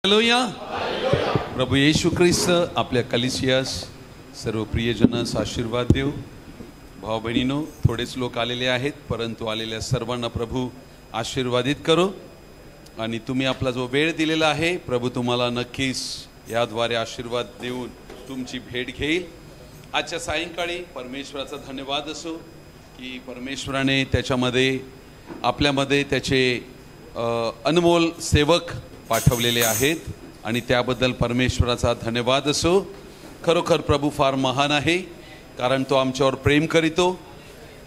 Hallelujah. प्रभू येशू ख्रिस्त आपल्या कलिसियास सर्व प्रियजनास आशीर्वाद देव. भाऊ बहिणीनो, थोडेच लोक आलेले आहेत, परंतु आलेल्या सर्वांना प्रभू आशीर्वादित करो. आणि तुम्ही आपला जो वेळ दिलेला आहे, प्रभू तुम्हाला नक्कीच याद्वारे आशीर्वाद देऊन तुमची भेट घेईल. आजच्या सायंकाळी परमेश्वराचा धन्यवाद असो की परमेश्वराने त्याच्यामध्ये आपल्यामध्ये त्याचे अनमोल सेवक पाठवलेले आहेत आणि त्याबद्दल परमेश्वराचा धन्यवाद असो. खरोखर प्रभू फार महान आहे, कारण तो आमच्यावर प्रेम करीतो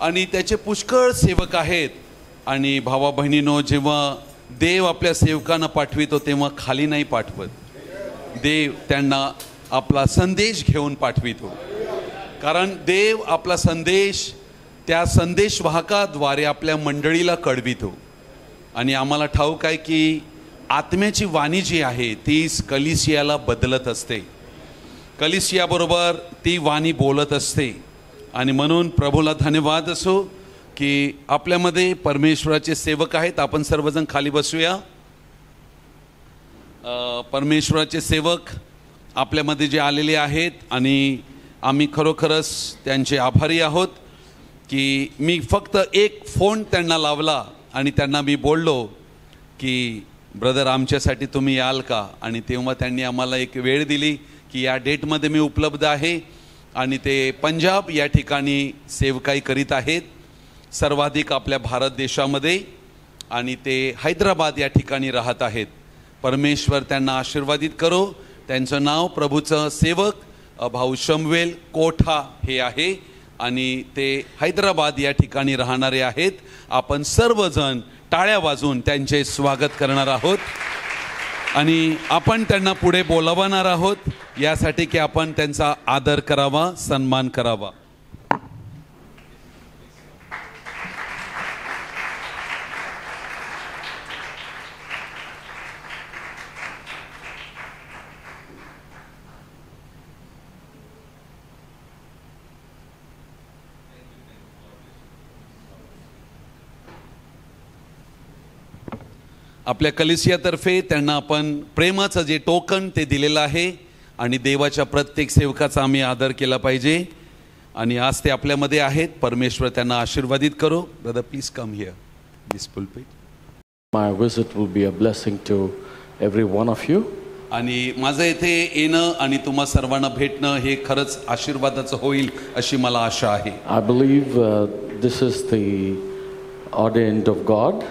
आणि त्याचे पुष्कळ सेवक आहेत. आणि भावा बहिणीनो, जेव्हा देव आपल्या सेवकांना पाठवितो तेव्हा खाली नाही पाठवत. देव त्यांना आपला संदेश घेऊन पाठवितो, कारण देव आपला संदेश त्या संदेशवाहकाद्वारे आपल्या मंडळीला कळवितो. आणि आम्हाला ठाऊक आहे की आत्म्याची वाणी जी आहे तीच कलिसियाला बदलत असते, कलिसियाबरोबर ती वाणी बोलत असते. आणि म्हणून प्रभूला धन्यवाद असो की आपल्यामध्ये परमेश्वराचे सेवक आहेत. आपण सर्वजण खाली बसूया. परमेश्वराचे सेवक आपल्यामध्ये जे आलेले आहेत आणि आम्ही खरोखरच त्यांचे आभारी आहोत की मी फक्त एक फोन त्यांना लावला आणि त्यांना मी बोललो की ब्रदर, आमच्यासाठी तुम्ही याल का. आणि तेव्हा त्यांनी आम्हाला एक वेळ दिली की या डेटमध्ये मी उपलब्ध आहे. आणि ते पंजाब या ठिकाणी सेवकाई करीत आहेत, सर्वाधिक आपल्या भारत देशामध्ये. आणि ते हैदराबाद या ठिकाणी राहत आहेत. परमेश्वर त्यांना आशीर्वादित करो. त्यांचं नाव प्रभूचं सेवक भाऊ शमवेल कोठा हे आहे आणि ते हैदराबाद या ठिकाणी राहणारे आहेत. आपण सर्वजण टाळ्या वाजवून त्यांचे स्वागत करणार आहोत आणि आपण त्यांना पुढे बोलावणार आहोत यासाठी की आपण त्यांचा आदर करावा, सन्मान करावा. आपल्या कलिसियातर्फे त्यांना आपण प्रेमाचं जे टोकन ते दिलेलं आहे आणि देवाच्या प्रत्येक सेवकाचा आम्ही आदर केला पाहिजे. आणि आज ते आपल्यामध्ये आहेत. परमेश्वर त्यांना आशीर्वादित करो. Brother, please come here, this pulpit. My visit will be a blessing to every one of you. आणि माझं इथे येणं आणि तुम्हा सर्वांना भेटणं हे खरंच आशीर्वादाचं होईल अशी मला आशा आहे. I believe this is the ordained of God.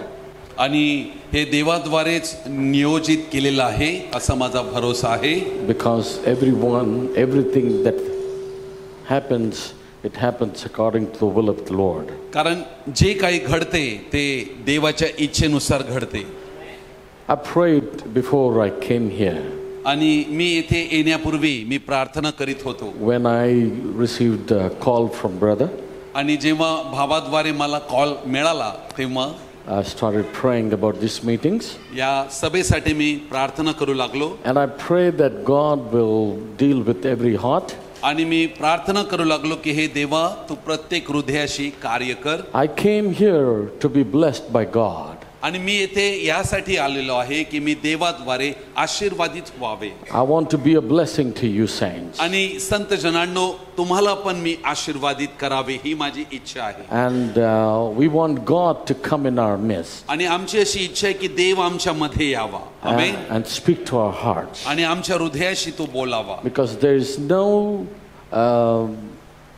आणि हे देवाद्वारेच नियोजित केलेलं आहे असा माझा भरोसा आहे. Because everything that happens, it happens according to the will of the Lord. कारण जे काही घडते ते देवाच्या इच्छेनुसार घडते. I prayed before I came here. आणि मी येथे येण्यापूर्वी मी प्रार्थना करीत होतो. When I received a call from brother, आणि जेव्हा भावाद्वारे मला कॉल मिळाला तेव्हा I started praying about these meetings. या सभेसाठी मी प्रार्थना करू लागलो. And I pray that God will deal with every heart. आणि मी प्रार्थना करू लागलो की हे देवा, तू प्रत्येक हृदयाशी कार्य कर. I came here to be blessed by God. आणि मी येथे यासाठी आलेलो आहे की मी देवाद्वारे आशीर्वादित व्हावे. I want to be a blessing to you saints. आणि संत जनांनो, तुम्हाला पण मी आशीर्वादित करावे ही माझी इच्छा आहे. And we want God to come in our midst. आणि आमची अशी इच्छा आहे की देव आमच्या मध्ये यावा. आमेन. And speak to our hearts. आणि आमच्या हृदयाशी तो बोलावा. Because there is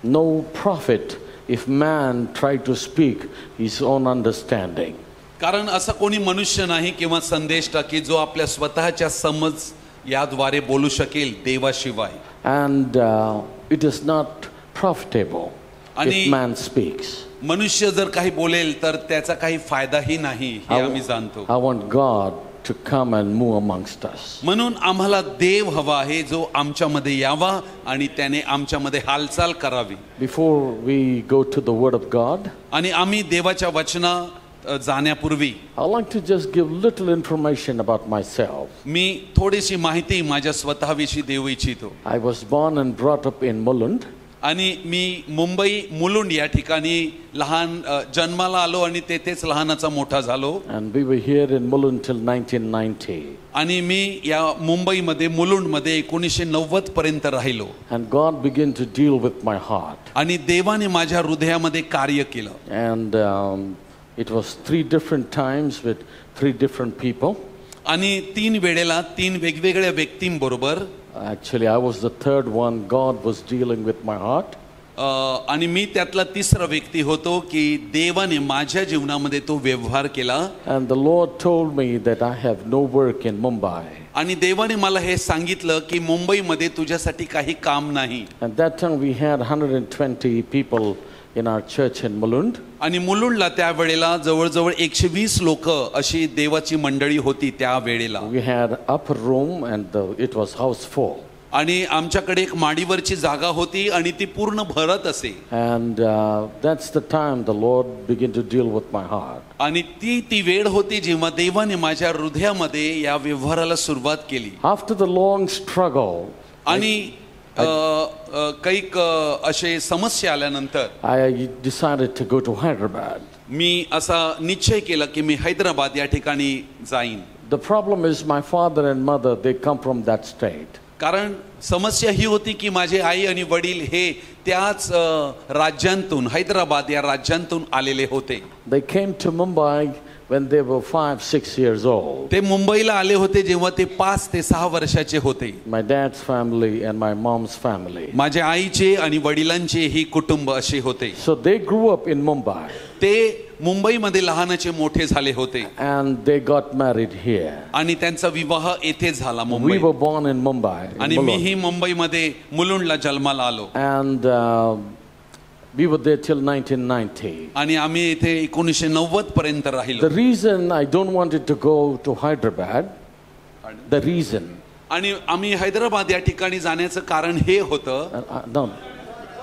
no prophet if man try to speak his own understanding. कारण असा कोणी मनुष्य नाही किंवा संदेष्टा की जो आपल्या स्वतःच्या समज याद्वारे बोलू शकेल देवाशिवाय. And it is not profitable if man speaks. मनुष्य जर काही बोलेल तर त्याचा काही फायदाही नाही हे आम्ही जाणतो. I want God to come and move amongst us. म्हणून आम्हाला देव हवा आहे जो आमच्यामध्ये यावा आणि त्याने आमच्यामध्ये हालचाल करावी. Before we go to the word of God, आणि आम्ही देवाच्या वचना जाण्यापूर्वी I'd like to just give little information about myself. मी थोडीशी माहिती माझ्या स्वतःविषयी देऊ इच्छितो. I was born and brought up in Mulund. आणि मी मुंबई मुलुंड या ठिकाणी लहान जन्माला आलो आणि तेथेच लहानाचा मोठा झालो. And we were here in Mulund till 1990. आणि मी या मुंबईमध्ये मुलुंडमध्ये 1990 पर्यंत राहिलो. And God began to deal with my heart. आणि देवाने माझ्या हृदयामध्ये कार्य केलं. And it was 3 different times with 3 different people. आणि 3 वेळेला 3 वेगवेगळ्या व्यक्तींबरोबर. Actually, I was the 3rd one. God was dealing with my heart. आणि मी त्यातला 3रा व्यक्ती होतो की देवाने माझ्या जीवनामध्ये तो व्यवहार केला. And the Lord told me that I have no work in Mumbai. आणि देवाने मला हे सांगितलं की मुंबईमध्ये तुझ्यासाठी काही काम नाही. At that time we had 120 people in our church in Mulund. आणि मुलुंडला त्या वेळेला जवळजवळ 120 लोक अशी देवाची मंडळी होती त्या वेळेला. We had upper room and it was house full. आणि आमच्याकडे एक माडीवरची जागा होती आणि ती पूर्ण भरत असे. And that's the time the Lord began to deal with my heart. आणि ती वेळ होती जेव्हा देवाने माझ्या हृदयामध्ये या व्यवहाराला सुरुवात केली. After the long struggle, आणि काही असे समस्या आल्यानंतर I decided to go to Hyderabad. मी असा निश्चय केला की मी हैदराबाद या ठिकाणी जाईन. The problem is my father and mother, they come from that state. कारण समस्या ही होती की माझे आई आणि वडील हे त्याच राज्यांतून हैदराबाद या राज्यांतून आलेले होते. They came to Mumbai when they were 5-6 years old. ते मुंबईला आले होते जेव्हा ते 5 ते 6 वर्षाचे होते. My dad's family and my mom's family. माझ्या आईचे आणि वडिलांचे ही कुटुंब असे होते. So they grew up in Mumbai. ते मुंबईमध्ये लहानाचे मोठे झाले होते. And they got married here. आणि त्यांचा विवाह येथे झाला We मुंबईत. were born in Mumbai. in आणि Mulund. मीही मुंबईमध्ये मुलुंडला जन्माला आलो. And we were there till 1990. आणि आम्ही इथे 1990 पर्यंत राहिलो. The reason I don't wanted to go to Hyderabad, the reason. आणि आम्ही हैदराबाद या ठिकाणी जाण्याचं कारण हे होतं. No,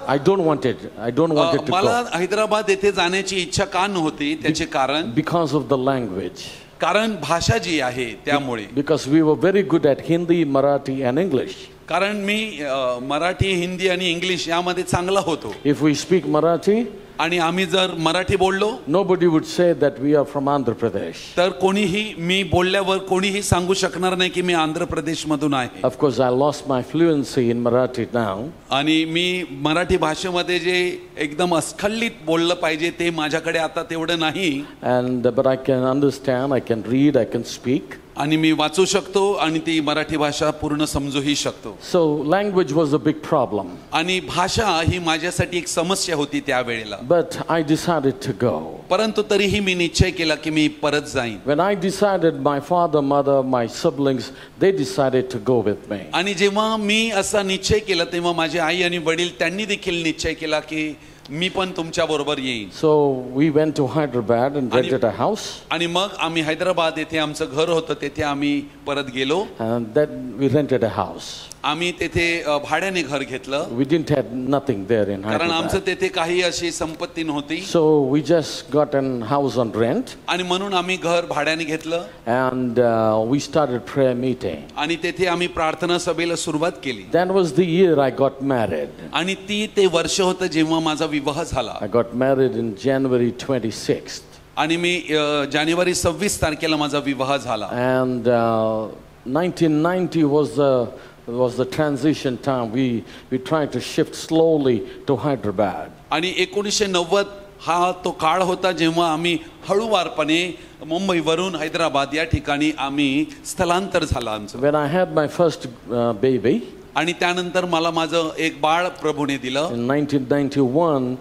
I don't want it. I don't want it to मला go. हैदराबाद येथे जाण्याची इच्छा का नव्हती त्याचे कारण Because of the language. कारण भाषा जी आहे त्यामुळे. Because we were very good at Hindi, Marathi and English. कारण मी मराठी हिंदी आणि इंग्लिश यामध्ये चांगला होतो. If we speak Marathi, आणि आम्ही जर मराठी बोललो nobody would say that we are from Andhra Pradesh. तर कोणीही मी बोलल्यावर कोणीही सांगू शकणार नाही की मी आंध्र प्रदेश मधून आहे. Of course, I lost my fluency in Marathi now. आणि मी मराठी भाषेमध्ये जे एकदम अस्खलित बोललं पाहिजे ते माझ्याकडे आता तेवढं नाही. And but I can understand, I can read, I can speak. आणि मी वाचू शकतो आणि ती मराठी भाषा पूर्ण समजूही शकतो. So language was a big problem. आणि भाषा ही माझ्यासाठी एक समस्या होती त्यावेळेला. But I decided to go. परंतु तरीही मी निश्चय केला की मी परत जाईन. When I decided, my father, mother, my siblings, they decided to go with me. आणि जेव्हा मी असा निश्चय केला तेव्हा माझे आई आणि वडील त्यांनी देखील निश्चय केला की मी पण तुमच्या बरोबर येईन. So we went to Hyderabad and rented a house. आणि मग आम्ही हैदराबाद येथे आमचं घर होतं तेथे आम्ही परत गेलो. And then we rented a house. आम्ही तेथे भाड्याने घर घेतलं. We didn't have nothing there in कारण आमचं Hyderabad. तेथे काही अशी संपत्ती नव्हती. So we just got a house on rent. आणि म्हणून आम्ही घर भाड्याने घेतलं. And we started prayer meeting. आणि तेथे आम्ही प्रार्थना सभेला सुरुवात केली. That was the year I got married. आणि ते वर्ष होतं जेव्हा माझा विवाह झाला. I got married in January 26th. आणि मी जानेवारी 26 तारखेला माझा विवाह झाला. And 1990 was the transition time. We tried to shift slowly to Hyderabad. आणि 1990 हा तो काळ होता जेव्हा आम्ही हळूवारपणे मुंबईवरून हैदराबाद या ठिकाणी आम्ही स्थलांतर झाला आमचं. When I had my first baby आणि त्यानंतर मला माझं एक बाळ प्रभूने दिलं. in 1991,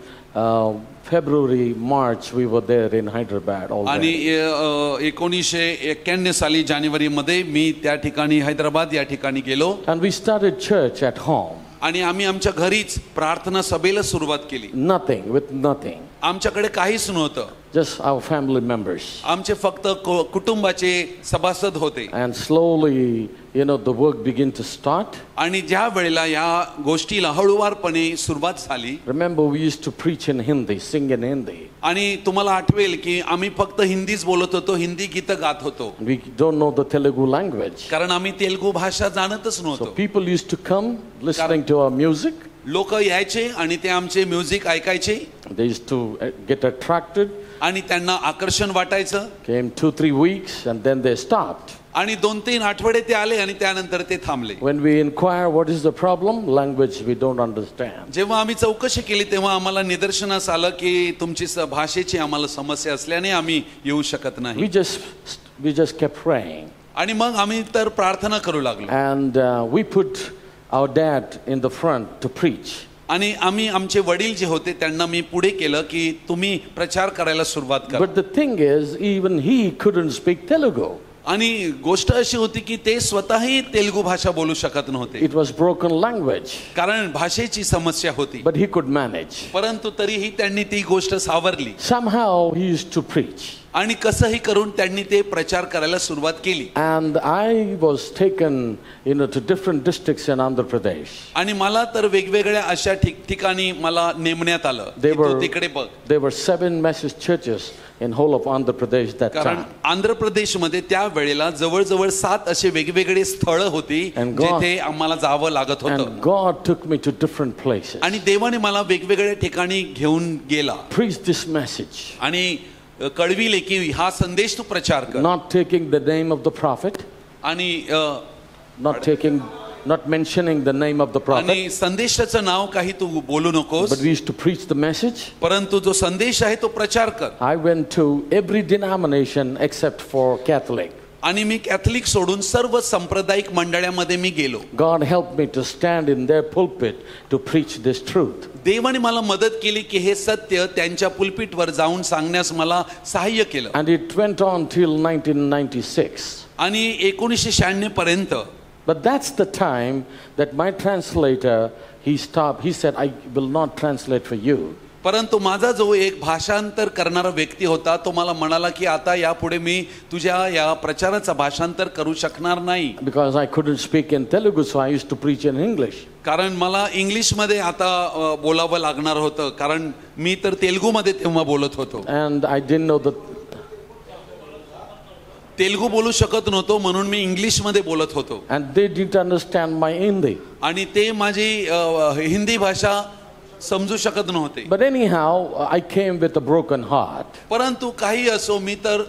February, March, we were there in Hyderabad आणि already. 1991 साली जानेवारीमध्ये मी त्या ठिकाणी हैदराबाद या ठिकाणी गेलो. And we started church at home. आणि आम्ही आमच्या घरीच प्रार्थना सभेला सुरुवात केली. Nothing, with nothing. आमच्याकडे काहीच नव्हतं. Just our family members. आमचे फक्त कुटुंबाचे सभासद होते. And slowly, the work began to start. आणि ज्या वेळेला या गोष्टीला हळूवारपणे सुरुवात झाली. Remember, we used to preach in Hindi, sing in Hindi. आणि तुम्हाला आठवेल की आम्ही फक्त हिंदीच बोलत होतो, हिंदी गीत गात होतो. We don't know the Telugu language. कारण आम्ही तेलुगू भाषा जाणतच So नव्हतो. people used to come listening to our music. लोक यायचे आणि ते आमचे म्युझिक ऐकायचे They used to get attracted, आणि त्यांना आकर्षण वाटायचं came 2-3 weeks, and then they stopped. आणि 2-3 आठवडे ते आले आणि त्यानंतर ते थांबले. When we inquire what is the problem, language we don't understand. जेव्हा आम्ही चौकशी केली तेव्हा आम्हाला निदर्शनास आलं की तुमची भाषेची आम्हाला समस्या असल्याने आम्ही येऊ शकत नाही. We just kept praying. आणि मग आम्ही तर प्रार्थना करू लागलो And we put our dad in the front to preach. आणि आम्ही आमचे वडील जे होते त्यांना मी पुढे केलं की तुम्ही प्रचार करायला सुरुवात करा. But the thing is, even he couldn't speak Telugu. आणि गोष्ट अशी होती की ते स्वतःही तेलुगू भाषा बोलू शकत नव्हते. It was broken language. कारण भाषेची समस्या होती. But he could manage. परंतु तरीही त्यांनी ती गोष्ट सावरली Somehow he used to preach. आणि कसंही करून त्यांनी ते प्रचार करायला सुरुवात केली. And I was taken, to different districts in Andhra Pradesh. आणि मला तर वेगवेगळ्या अशा ठिकाणी मला नेमण्यात आलं की तू तिकडे बघ. There were 7 message churches in whole of Andhra Pradesh that कारण time. आंध्र प्रदेशमध्ये त्या वेळेला जवळजवळ 7 असे वेगवेगळे स्थळ होती जिथे आम्हाला जावं लागत होतं. And God took me to different places. आणि देवाने मला वेगवेगळ्या ठिकाणी घेऊन गेला Preach this message. आणि कळविले की हा संदेश तू प्रचार कर. Not taking the name of the prophet. आणि Not mentioning the name of the prophet. आणि संदेशाचं नाव काही तू बोलू नकोस. But we used to preach the message. परंतु जो संदेश आहे तो प्रचार कर. I went to every denomination except for Catholic. आणि मी कॅथलिक सोडून सर्व सांप्रदायिक मंडळामध्ये मी गेलो. God helped me to stand in their pulpit to preach this truth. देवाने मला मदत केली की हे सत्य त्यांच्या पुलपिटवर जाऊन सांगण्यास मला सहाय्य केलं. And it went on till 1996. आणि 1996 पर्यंत. But that's the time that my translator, he stopped. He said, I will not translate for you. परंतु माझा जो एक भाषांतर करणारा व्यक्ती होता तो मला म्हणाला की आता यापुढे मी तुझ्या या प्रचाराचं भाषांतर करू शकणार नाही. Because I couldn't speak in Telugu, so I used to preach in English. कारण मला इंग्लिशमध्ये आता बोलावं लागणार होतं कारण मी तर तेलुगूमध्ये तेव्हा बोलत होतो. And I didn't know that. Telugu बोलू शकत नव्हतो म्हणून मी इंग्लिशमध्ये बोलत होतो. And they didn't understand my Hindi. आणि ते माझी हिंदी भाषा समजू शकत नव्हते. But anyhow, I came with a broken heart. परंतु काही असो मी तर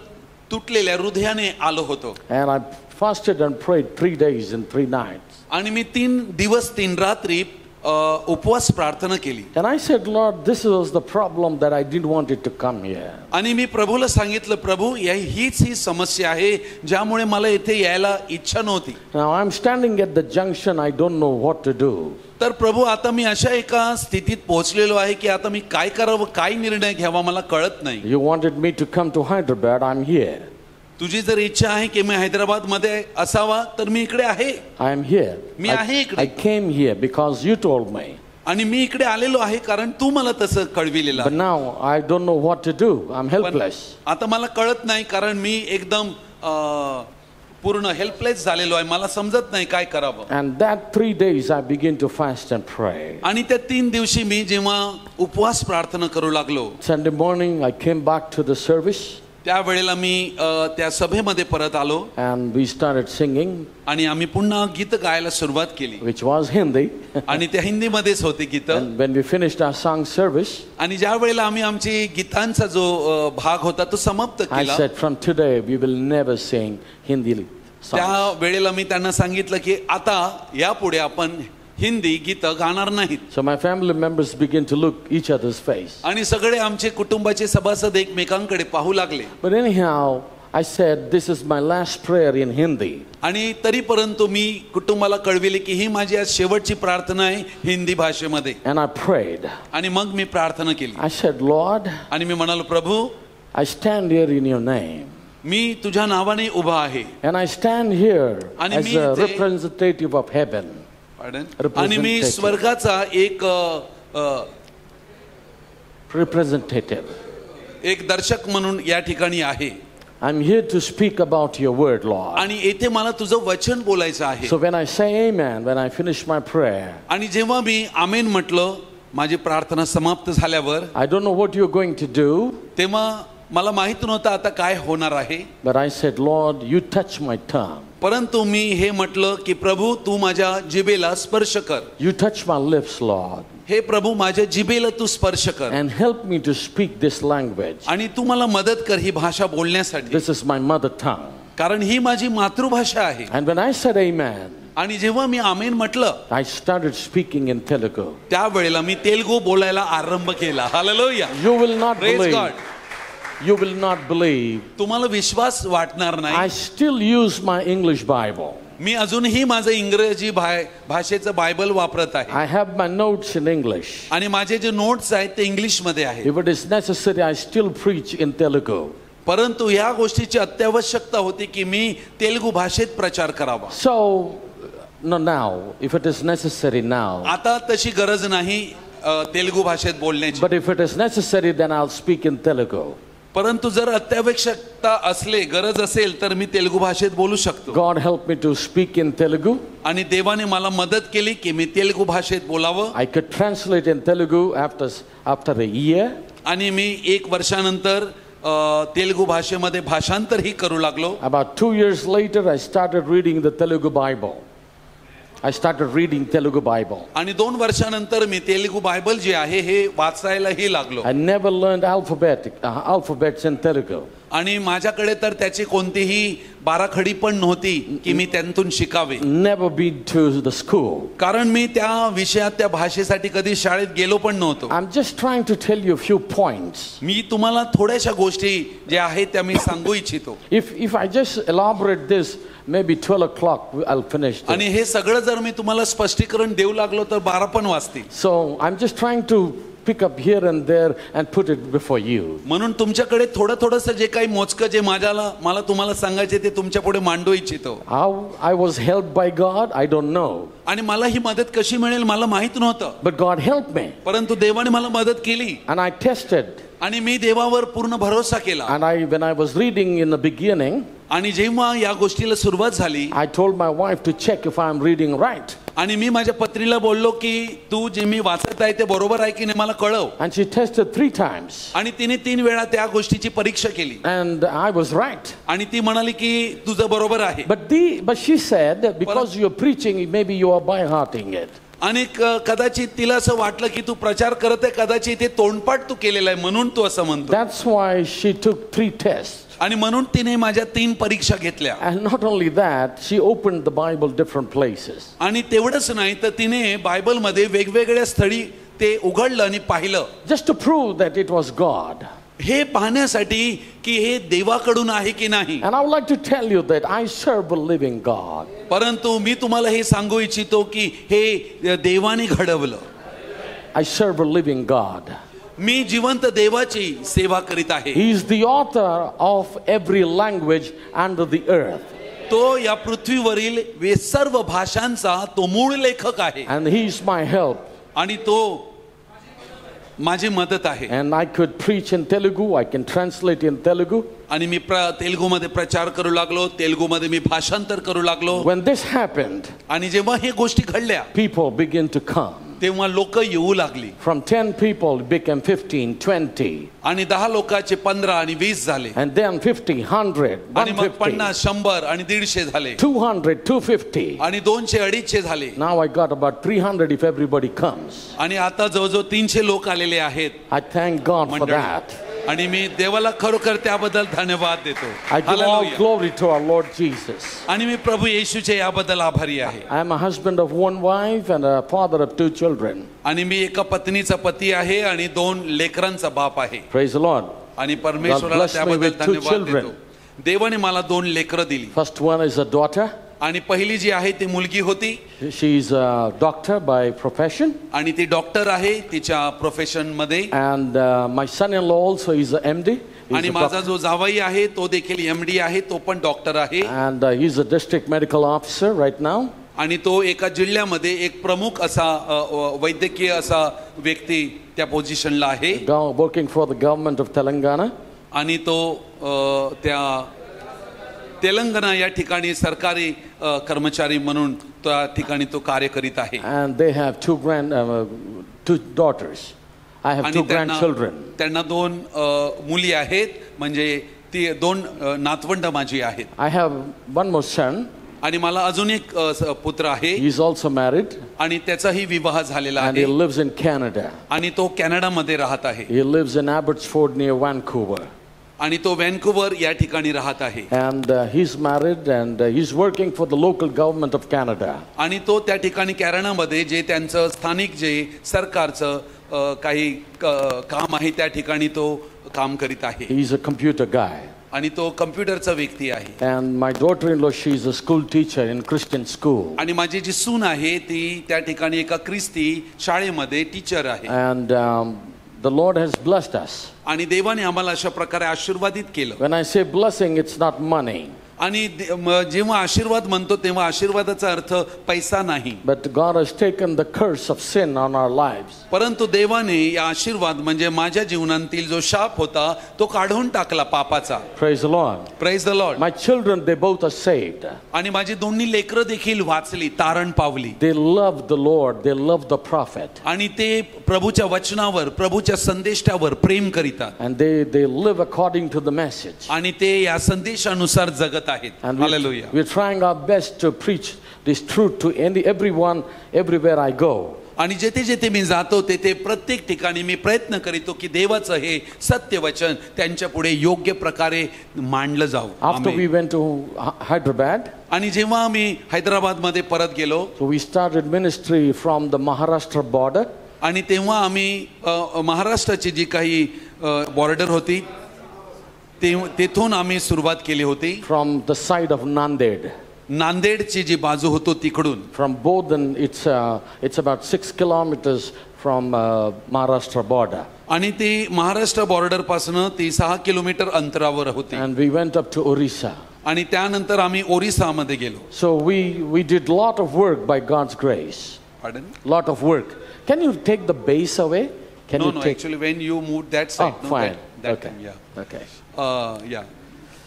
तुटलेल्या हृदयाने आलो होतो. And I fasted and prayed 3 days and 3 nights. आणि मी 3 दिवस 3 रात्री उपवास प्रार्थना केली. And I said, Lord, this was the problem that I didn't want it to come here. आणि मी प्रभूला सांगितलं प्रभू हीच ही समस्या आहे ज्यामुळे मला इथे यायला इच्छा नव्हती. Now I'm standing at the junction, I don't know what to do. तर प्रभू आता मी अशा एका स्थितीत पोहोचलेलो आहे की आता मी काय करावं काय निर्णय घ्यावा मला कळत नाही. You wanted me to come to Hyderabad, I'm here. तुझी जर इच्छा आहे की मी हैदराबाद मध्ये असावा तर मी इकडे आहे. I am here. मी आहे इकडे. I came here because you told me. आणि मी इकडे आलेलो आहे कारण तू मला तसं कळविलेलं. But now I don't know what to do. I'm helpless. आता मला कळत नाही कारण मी एकदम पूर्ण हेल्पलेस झालेलो आहे. मला समजत नाही काय करावं. And that 3 days I began to fast and pray. आणि त्या 3 दिवशी मी जेव्हा उपवास प्रार्थना करू लागलो. Sunday morning I came back to the service. त्या वेळेला मी त्या सभेमध्ये परत आलो. And we started singing. आणि आम्ही पुन्हा गीत गायला सुरुवात केली. Which was Hindi. आणि त्या हिंदीमध्येच होती गीत. And when we finished our song service. आणि ज्या वेळेला आम्ही आमची गीतांचा जो भाग होता तो समाप्त केला. I said from today we will never sing Hindi songs. त्या वेळेला मी त्यांना सांगितलं की आता यापुढे आपण हिंदी गीत गाणार नाहीत. So my family members began to look each other's face. आणि सगळे आमचे कुटुंबाचे सभासद एकमेकांकडे पाहू लागले. But anyhow, I said this is my last prayer in Hindi. आणि तरी परंतु मी कुटुंबाला कळविले की ही माझी आज शेवटची प्रार्थना आहे हिंदी भाषेमध्ये. And I prayed. आणि मग मी प्रार्थना केली. I said, Lord, आणि मी म्हणालो प्रभू I stand here in your name. मी तुझ्या नावाने उभा आहे. And I stand here आणि as मी a ते- representative of heaven. आणि मी स्वर्गाचा representative. एक दर्शक म्हणून या ठिकाणी आहे. I'm here to speak about your word, Lord. आणि येथे मला तुझं वचन बोलायचं आहे. So when I say amen, when I finish my prayer, आणि जेव्हा मी आमेन म्हटलं माझी प्रार्थना समाप्त झाल्यावर I don't know what you're going to do, तेव्हा मला माहित नव्हतं आता काय होणार आहे. but I said, Lord, you touch my tongue. परंतु मी हे म्हटलं की प्रभू तू माझ्या जिभेला स्पर्श कर. You touch my lips, Lord, हे प्रभू माझ्या जिभेला तू स्पर्श कर and help me to speak this language. आणि तू मला मदत कर ही भाषा बोलण्यासाठी, This is my mother tongue. कारण ही माझी मातृभाषा आहे. And when I said amen, आणि जेव्हा मी आमेन म्हटलं I started speaking in Telugu. त्यावेळेला मी तेलुगू बोलायला आरंभ केला. Hallelujah. You will not Praise believe. God. You will not believe. तुम्हाला विश्वास वाटणार I नाही, still use my English Bible. मी अजूनही माझं इंग्रजी भाषेचं बायबल वापरत आहे I have my notes in English. आणि माझे जे नोट्स आहेत ते इंग्लिश मध्ये आहेत. If it is necessary, I still preach in Telugu. परंतु या गोष्टीची अत्यावश्यकता होती की मी तेलुगू भाषेत प्रचार करावा. So, no, now, if it is necessary now, आता तशी गरज नाही तेलुगू भाषेत बोलण्याची, but if it is necessary, then I'll speak in Telugu. परंतु जर अत्यावश्यकता असले, गरज असेल तर मी तेलुगू भाषेत बोलू शकतो. God helped me to speak in Telugu. आणि देवाने मला मदत केली की मी तेलुगू भाषेत बोलावं. I could translate in Telugu after a year. आणि मी 1 वर्षानंतर तेलुगू भाषेमध्ये भाषांतरही करू लागलो. About 2 years later, I started reading the Telugu Bible. I started reading Telugu Bible. आणि 2 वर्षानंतर मी तेलुगू बायबल जे आहे हे वाचायलाही लागलो. I never learned alphabets in Telugu. आणि माझ्याकडे तर त्याची कोणतीही बाराखडी पण नव्हती की मी त्यांतून शिकावे. Never been to the school. कारण मी त्या विषयात त्या भाषेसाठी कधी शाळेत गेलो पण नव्हतो. I'm just trying to tell you a few points. मी तुम्हाला थोड्याशा गोष्टी ज्या आहेत त्या मी सांगू इच्छितो. If I just elaborate this, maybe 12 o'clock I'll finish this. आणि हे सगळं जर मी तुम्हाला स्पष्टीकरण देऊ लागलो तर 12 पण वाजतील. So I'm just trying to pick up here and there and put it before you. म्हणून तुमच्याकडे थोडंसं जे काही मोजकं जे मला तुम्हाला सांगायचे ते तुमच्या पुढे मांडू इच्छितो. How I was helped by God, I don't know. आणि मला ही मदत कशी मिळेल मला माहित नव्हतं. But God helped me. परंतु देवाने मला मदत केली. And I tested. आणि मी देवावर पूर्ण भरोसा केला. And when I was reading in the beginning, आणि जेव्हा या गोष्टीला सुरुवात झाली, I told my wife to check if I am reading right. आणि मी माझ्या पत्नीला बोललो की तू जे मी वाचत आहे ते बरोबर आहे की नाही मला कळव. And she tested 3 times. आणि तिने 3 वेळा त्या गोष्टीची परीक्षा केली. And I was right. आणि ती म्हणाली की तुझं बरोबर आहे. But she said that because you're preaching, maybe you are by hearting it. आणि कदाचित तिला असं वाटलं की तू प्रचार करत आहे, कदाचित ते तोंडपाठ तू केलेला आहे म्हणून तू असं म्हणतो. That's why she took 3 tests. आणि म्हणून तिने माझ्या 3 परीक्षा घेतल्या. And not only that, she opened the Bible different places. आणि तेवढंच नाही तर तिने बायबलमध्ये वेगवेगळ्या स्थळी ते उघडलं आणि पाहिलं. Just to prove that it was God. हे पाहण्यासाठी की हे देवाकडून आहे की नाही. And I would like to tell you that I serve a living God. परंतु मी तुम्हाला हे सांगू इच्छितो की हे देवाने घडवलं. I serve a living God. मी जिवंत देवाची सेवा करीत आहे. He is the author of every language under the earth. तो या पृथ्वीवरील सर्व भाषांचा तो मूळ लेखक आहे. And he is my help. आणि तो माझी मदत आहे. And I could preach in Telugu. I can translate in Telugu. आणि मी तेलुगूमध्ये प्रचार करू लागलो, तेलुगूमध्ये मी भाषांतर करू लागलो. When this happened, आणि जेव्हा हे गोष्टी घडल्या people began to come. तेव्हा लोक येऊ लागली. From 10 people it became 15, 20. आणि 10 लोकांचे 15 आणि 20 झाले. And then 50, 100, आणि मग 150, 50, 100 आणि 150 झाले. 200, 250. आणि 200, 250 झाले. Now I got about 300 if everybody comes. आणि आता जवळजवळ 300 लोक आलेले आहेत. I thank God for मंडळी. that. आणि मी देवाला खरोखर त्याबद्दल धन्यवाद देतो. I give all hallelujah. glory to our Lord Jesus. आणि मी प्रभू येशूचे याबद्दल आभारी आहे. I am a husband of 1 wife and a father of 2 children. आणि मी एका पत्नीचा पती आहे आणि 2 लेकरांचा बाप आहे. Praise the Lord. आणि परमेश्वराला blessed me त्याबद्दल with 2 धन्यवाद children. देतो. देवाने मला 2 लेकरं दिली. First one is a daughter. आणि पहिली जी आहे ती मुलगी होती. She is a doctor by profession. आणि ती डॉक्टर आहे तिच्या प्रोफेशन मध्ये. And my son-in-law also is a MD. आणि माझा जो जावई आहे तो देखील MD आहे, तो पण डॉक्टर आहे. And he's a district medical officer right now. आणि तो एका जिल्ह्यामध्ये एक प्रमुख असा वैद्यकीय असा व्यक्ती त्या पोझिशनला आहे. Working for the government of Telangana. आणि तो त्या तेलंगणा या ठिकाणी सरकारी कर्मचारी म्हणून त्या ठिकाणी तो कार्य करीत आहे. And they have 2 daughters. I have 2 grandchildren. त्यांना 2 मुली आहेत, म्हणजे ती 2 नातवंड माझी आहेत. I have one more son. आणि मला अजून एक पुत्र आहे He's also married आणि त्याचाही विवाह झालेला and he आहे lives in Canada. आणि तो कॅनडामध्ये राहत आहे He lives in Abbotsford near Vancouver. आणि तो व्हॅन्कुव्हर या ठिकाणी राहत आहे And he's married and he's working for the local government of Canada. आणि तो त्या ठिकाणी कॅनडामध्ये जे त्यांचं स्थानिक जे सरकारचं काही काम आहे त्या ठिकाणी तो काम करीत आहे He's a computer guy. आणि तो कम्प्युटरचा व्यक्ती आहे And my daughter-in-law, she's a school teacher in Christian school. आणि माझी जी सून आहे ती त्या ठिकाणी एका ख्रिस्ती शाळेमध्ये टीचर आहे And the Lord has blessed us. आणि देवाने आम्हाला अशा प्रकारे आशीर्वादित केलं When I say blessing, it's not money. आणि जेव्हा आशीर्वाद म्हणतो तेव्हा आशीर्वादाचा अर्थ पैसा नाही But God has taken the curse of sin on our lives. परंतु देवाने या आशीर्वाद म्हणजे माझ्या जीवनातील जो शाप होता तो काढून टाकला पापाचा Praise the Lord. Praise the Lord My children, they both are saved. आणि माझी दोन्ही लेकरं देखील वाचली तारण पावली They love the Lord. They love the prophet. आणि ते प्रभूच्या वचनावर प्रभूच्या संदेशावर प्रेम करीतात And they live according to the message. आणि ते या संदेशानुसार जगत आहेत And hallelujah we're trying our best to preach this truth to everyone, everywhere I go. आणि जेथे जेथे मी जातो तेथे प्रत्येक ठिकाणी मी प्रयत्न करीतो की देवाचं हे सत्य वचन त्यांच्या पुढे योग्य प्रकारे मांडलं जावं After amen. we went to Hyderabad, आणि जेव्हा आम्ही हैदराबाद मध्ये परत गेलो so we started ministry from the Maharashtra border. आणि तेव्हा आम्ही महाराष्ट्राची जी काही बॉर्डर होती तेथून आम्ही सुरुवात केली होती From the side of Nanded. नांदेडची जी बाजू होतो तिकडून From Bodhan, it's about 6 kilometers from Maharashtra border. आणि ती महाराष्ट्र बॉर्डर पासून ती 6 किलोमीटर अंतरावर होती And we went up to Orissa. आणि त्यानंतर आम्ही ओरिसामध्ये गेलो So we did lot of work by God's grace. Pardon? Lot of work. Can you take the base away? Can No, you no, take? actually when you moved that side, Oh, no, fine. that Okay. time, yeah. Okay. Yeah.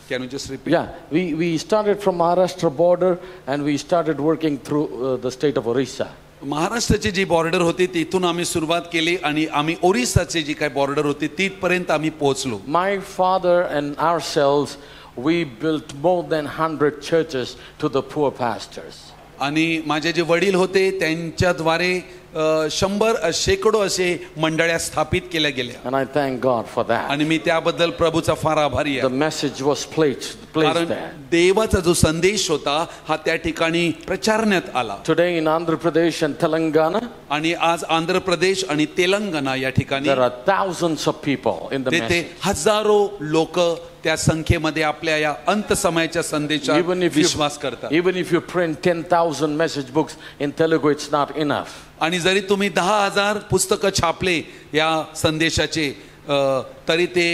Can you just repeat? Yeah, we started from Maharashtra border and we started working through the state of Orissa. महाराष्ट्राची जी border होती तिथून आम्ही सुरुवात केली आणि आम्ही ओरिसाची जी काही border होती तिथपर्यंत आम्ही पोहोचलो My father and ourselves, we built more than 100 churches to the poor pastors. आणि माझे जे वडील होते त्यांच्याद्वारे 100 शेकडो असे मंडळ्या स्थापित केल्या गेल्या And I thank God for that. आणि मी त्याबद्दल प्रभूचा फार आभारी The आहे message was placed कारण there. देवाचा जो संदेश होता हा त्या ठिकाणी प्रचारण्यात आला Today in Andhra Pradesh and Telangana, आणि आज आंध्र प्रदेश आणि तेलंगणा या ठिकाणी there are thousands of people in the तेथे message. हजारो लोक त्या संख्येमध्ये आपल्या या अंत समयाच्या संदेशात विश्वास करतात Even if you print 10,000 message books in Telugu, it's not enough. आणि जरी तुम्ही 10,000 पुस्तकं छापले या संदेशाचे तरी ते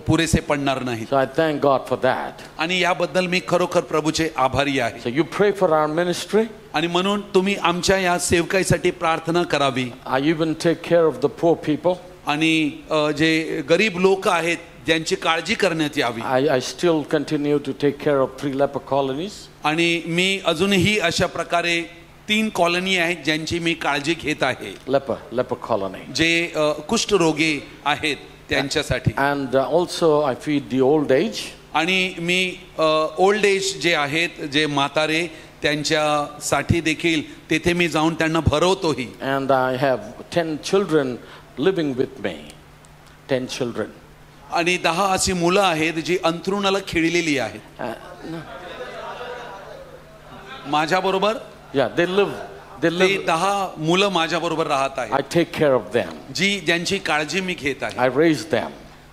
पुरेसे पडणार नाहीत So I thank God for that. आणि याबद्दल मी खरोखर प्रभूचे आभारी आहे So you pray for our ministry. आणि म्हणून तुम्ही आमच्या या सेवकाईसाठी प्रार्थना करावी I even take care of the poor people. आणि जे गरीब लोक आहेत ज्यांची काळजी करण्यात यावी I still continue to take care of 3 leper colonies. आणि मी अजूनही अशा प्रकारे 3 कॉलनी आहेत ज्यांची मी काळजी घेत आहे Leper colony. जे कुष्ठरोगी आहेत त्यांच्यासाठी And also I feed the old age. आणि मी ओल्ड एज जे आहेत जे म्हातारे त्यांच्यासाठी देखील तेथे मी जाऊन त्यांना भरवतोही And I have 10 children living with me. 10 children. आणि 10 अशी मुलं आहेत जी अंथरुणाला खिळलेली आहेत माझ्या बरोबर Yeah, they live. ते 10 मुलं माझ्या बरोबर राहत आहेत I take care of them. ज्यांची काळजी मी घेत आहे I raise them.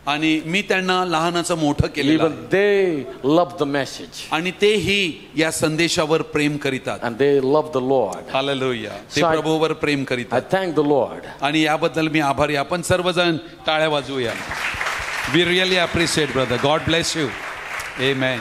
आणि मी त्यांना लहानाचं मोठं केलेलं Even आहे. they love the message. आणि तेही या संदेशावर प्रेम करीतात And they love the Lord. Hallelujah ते So I- प्रभूवर प्रेम I करीतात thank the Lord. आणि याबद्दल मी आभारी आहे. आपण सर्वजण टाळ्या वाजवूया we really appreciate brother God bless you amen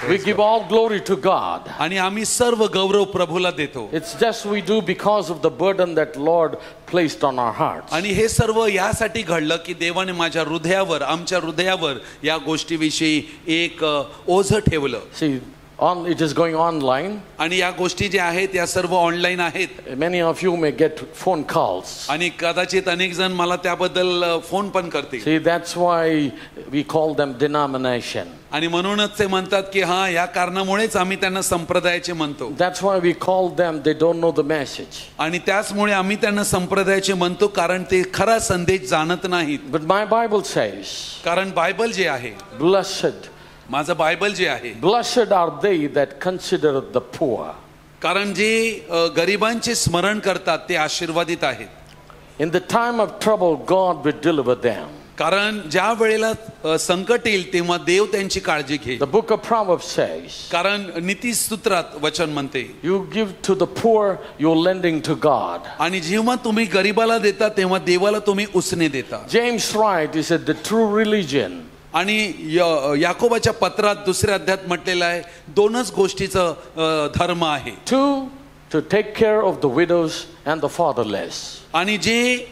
We give all glory to God. आणि आम्ही सर्व गौरव प्रभूला देतो It's just we do because of the burden that Lord placed on our hearts. आणि हे सर्व यासाठी घडलं की देवाने माझ्या हृदयावर आमच्या हृदयावर या गोष्टीविषयी एक ओझं ठेवलं See, It is going online. आणि या गोष्टी ज्या आहेत या सर्व ऑनलाईन आहेत. Many of you may get phone calls. आणि कदाचित अनेक जण मला त्याबद्दल फोन पण करतील. See, that's why we call them denomination. आणि म्हणूनच ते म्हणतात की हा या कारणामुळेच आम्ही त्यांना संप्रदायाचे म्हणतो. That's why we call them, they don't know the message. आणि त्याचमुळे आम्ही त्यांना संप्रदायाचे म्हणतो कारण ते खरा संदेश जाणत नाहीत. But my Bible says, कारण बायबल जे आहे, blessed, माझं बायबल जे आहे, blessed are they that consider the poor. कारण जे गरिबांचे स्मरण करतात ते आशीर्वादित आहेत. In the time of trouble, God will deliver them. कारण ज्या वेळेला संकट येईल तेव्हा देव त्यांची काळजी घेईल. The book of Proverbs says, कारण नीतिसूत्रात वचन म्हणते, you give to the poor, you're lending to God. आणि जेव्हा तुम्ही गरिबाला देता तेव्हा देवाला तुम्ही उसने देता. James writes, he said, the true religion. आणि याकोबाच्या पत्रात दुसऱ्या अध्यायात म्हटलेलं आहे दोनच गोष्टीचं धर्म आहे. Two, to take care of the widows and the fatherless. आणि जे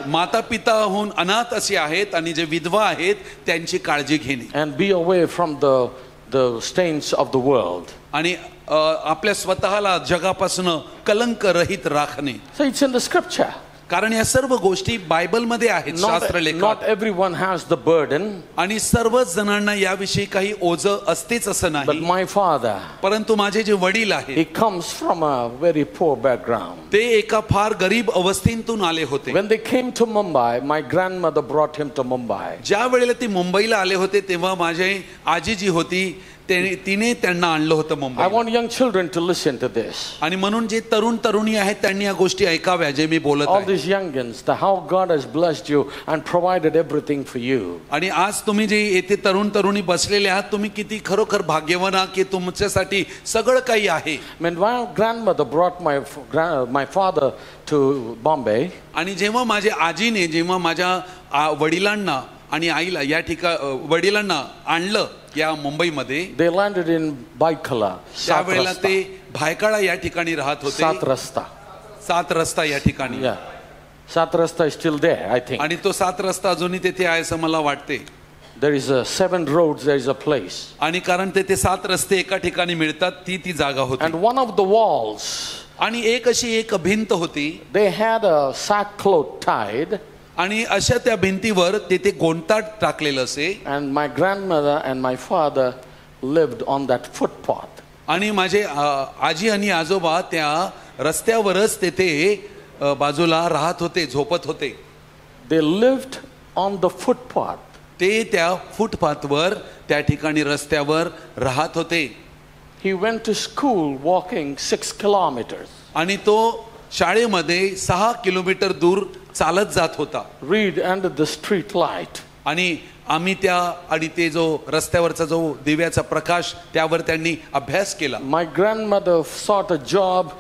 माता पिताहून अनाथ असे आहेत आणि जे विधवा आहेत त्यांची काळजी घेणे. And be away from the stains of the world. आणि आपल्या स्वतःला जगापासून कलंक रहित राखणे. So it's in the scripture. कारण या सर्व गोष्टी बायबलमध्ये आहेत, शास्त्र Not लेखात. everyone has the burden. आणि सर्वच जणांना याविषयी काही ओझं असतेच असं But नाही. my father, परंतु माझे जे वडील he आहेत comes from a very poor background. ते एका फार गरीब अवस्थेतून आले होते. When they came to Mumbai, my grandmother brought him to Mumbai. ज्या वेळेला ते मुंबईला आले होते तेव्हा माझी आजी जी होती तिने त्यांना आणलं होतं I Mumbai. want young children to listen to this. आणि म्हणून जे तरुण तरुणी आहेत त्यांनी या गोष्टी ऐकाव्या जे मी बोलत All आहे. these youngins, how God has blessed you and provided everything for you. आणि आज तुम्ही जे येथे तरुण तरुणी बसलेले आहात तुम्ही किती खरोखर भाग्यवान आहात की तुमच्यासाठी सगळं काही आहे. When my grandmother brought my father to Bombay, आणि जेव्हा माझ्या आजीने जेव्हा माझ्या वडिलांना आणि आईला या वडिलांना आणलं या मुंबईमध्ये, they landed in Baikala. त्यावेळेला ते भायखळा या ठिकाणी राहत होते. सात रस्ता या ठिकाणी. Yeah. Sat Rasta is still there, I think. आणि तो 7 रस्ता अजूनही तेथे आहे असं मला वाटते. There is 7 roads, there is a place. आणि कारण तेथे 7 रस्ते एका ठिकाणी मिळतात ती जागा होती. And one of the walls, आणि एक भिंत होती. they had a sackcloth tied. आणि अशा त्या भिंतीवर तेथे गोंताट टाकलेलं असे. And my grandmother and my father lived on that footpath. आणि माझे आजी आणि आजोबा त्या रस्त्यावरच तेथे बाजूला राहत होते, झोपत होते. They lived on the footpath. ते त्या फुटपाथवर त्या ठिकाणी रस्त्यावर राहत होते. He went to school walking 6 kilometers. आणि तो शाळेमध्ये 6 किलोमीटर दूर चालत जात होता. Read under the street light. आणि आम्ही आणि ते जो रस्त्यावरचा जो दिव्याचा प्रकाश त्यावर त्यांनी अभ्यास केला. My grandmother sought a job,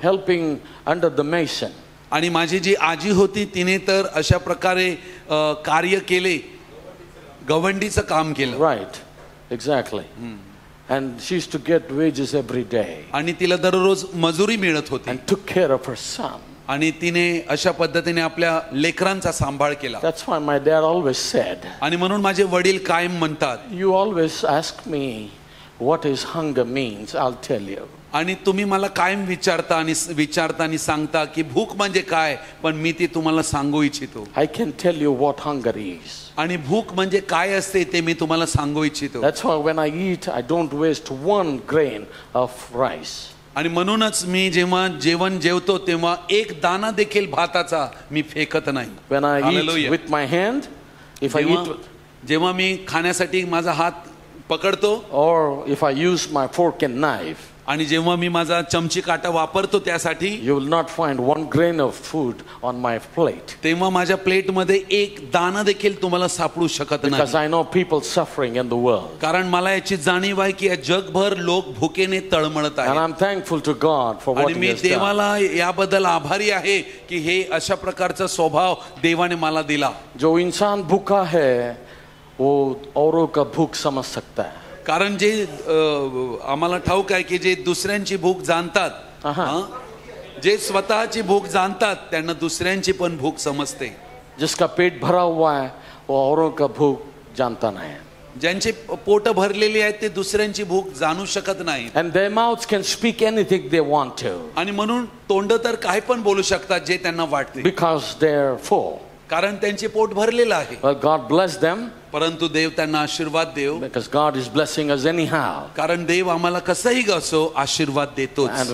helping under the mason. आणि माझी जी आजी होती तिने तर अशा प्रकारे कार्य केले, गवंडीचं काम केलं. Right, exactly. And she used to get wages every day. आणि तिला दररोज मजुरी मिळत होती. And took care of her son. आणि तिने अशा पद्धतीने आपल्या लेकरांचा सांभाळ केला. That's why my dad always said. आणि म्हणून माझे वडील कायम म्हणतात, You always ask me what is hunger means, I'll tell you. आणि तुम्ही मला कायम विचारता आणि सांगता की भूक म्हणजे काय, पण मी ती तुम्हाला सांगू इच्छितो. I can tell you what hunger is. आणि भूक म्हणजे काय असते ते मी तुम्हाला सांगू इच्छितो. That's why when I eat, I don't waste 1 grain of rice. आणि म्हणूनच मी जेव्हा जेवतो तेव्हा एक दाना देखील भाताचा मी फेकत नाही. When I Hallelujah. eat with my hand, if I eat, जेव्हा मी खाण्यासाठी माझा हात पकडतो, or if I use my fork and knife, आणि जेव्हा मी माझा चमची काटा वापरतो त्यासाठी, you will not find 1 grain of food on my plate. तेव्हा माझ्या प्लेटमध्ये एक दाना देखील तुम्हाला सापडू शकत Because नाही. I know people suffering in the world. कारण मला याची जाणीव आहे की जगभर लोक भुकेने तळमळत And आहेत. I'm thankful to God for what आणि He मी has done. देवाला याबद्दल आभारी आहे की हे अशा प्रकारचा स्वभाव देवाने मला दिला. जो इंसान भूखा है वो औरों का भूख समझ सकता है. कारण जे आम्हाला ठाऊक आहे की जे दुसऱ्यांची भूक जाणतात, जे स्वतःची भूक जाणतात त्यांना दुसऱ्यांची पण भूक समजते. जिसका पेट भरा हुआ है वो औरों का भूख जानता नहीं है. ज्यांचे पोट भरलेली आहेत ते दुसऱ्यांची भूक जाणू शकत नाहीत And their mouths can speak anything they want to आणि म्हणून तोंड तर काही पण बोलू शकतात जे त्यांना वाटते because they're full. कारण त्यांचे पोट भरलेलं आहे. Well, God bless them परंतु देव त्यांना आशीर्वाद देव, because God is blessing us anyhow. कारण देव आम्हाला कसंही असो आशीर्वाद देतोच. And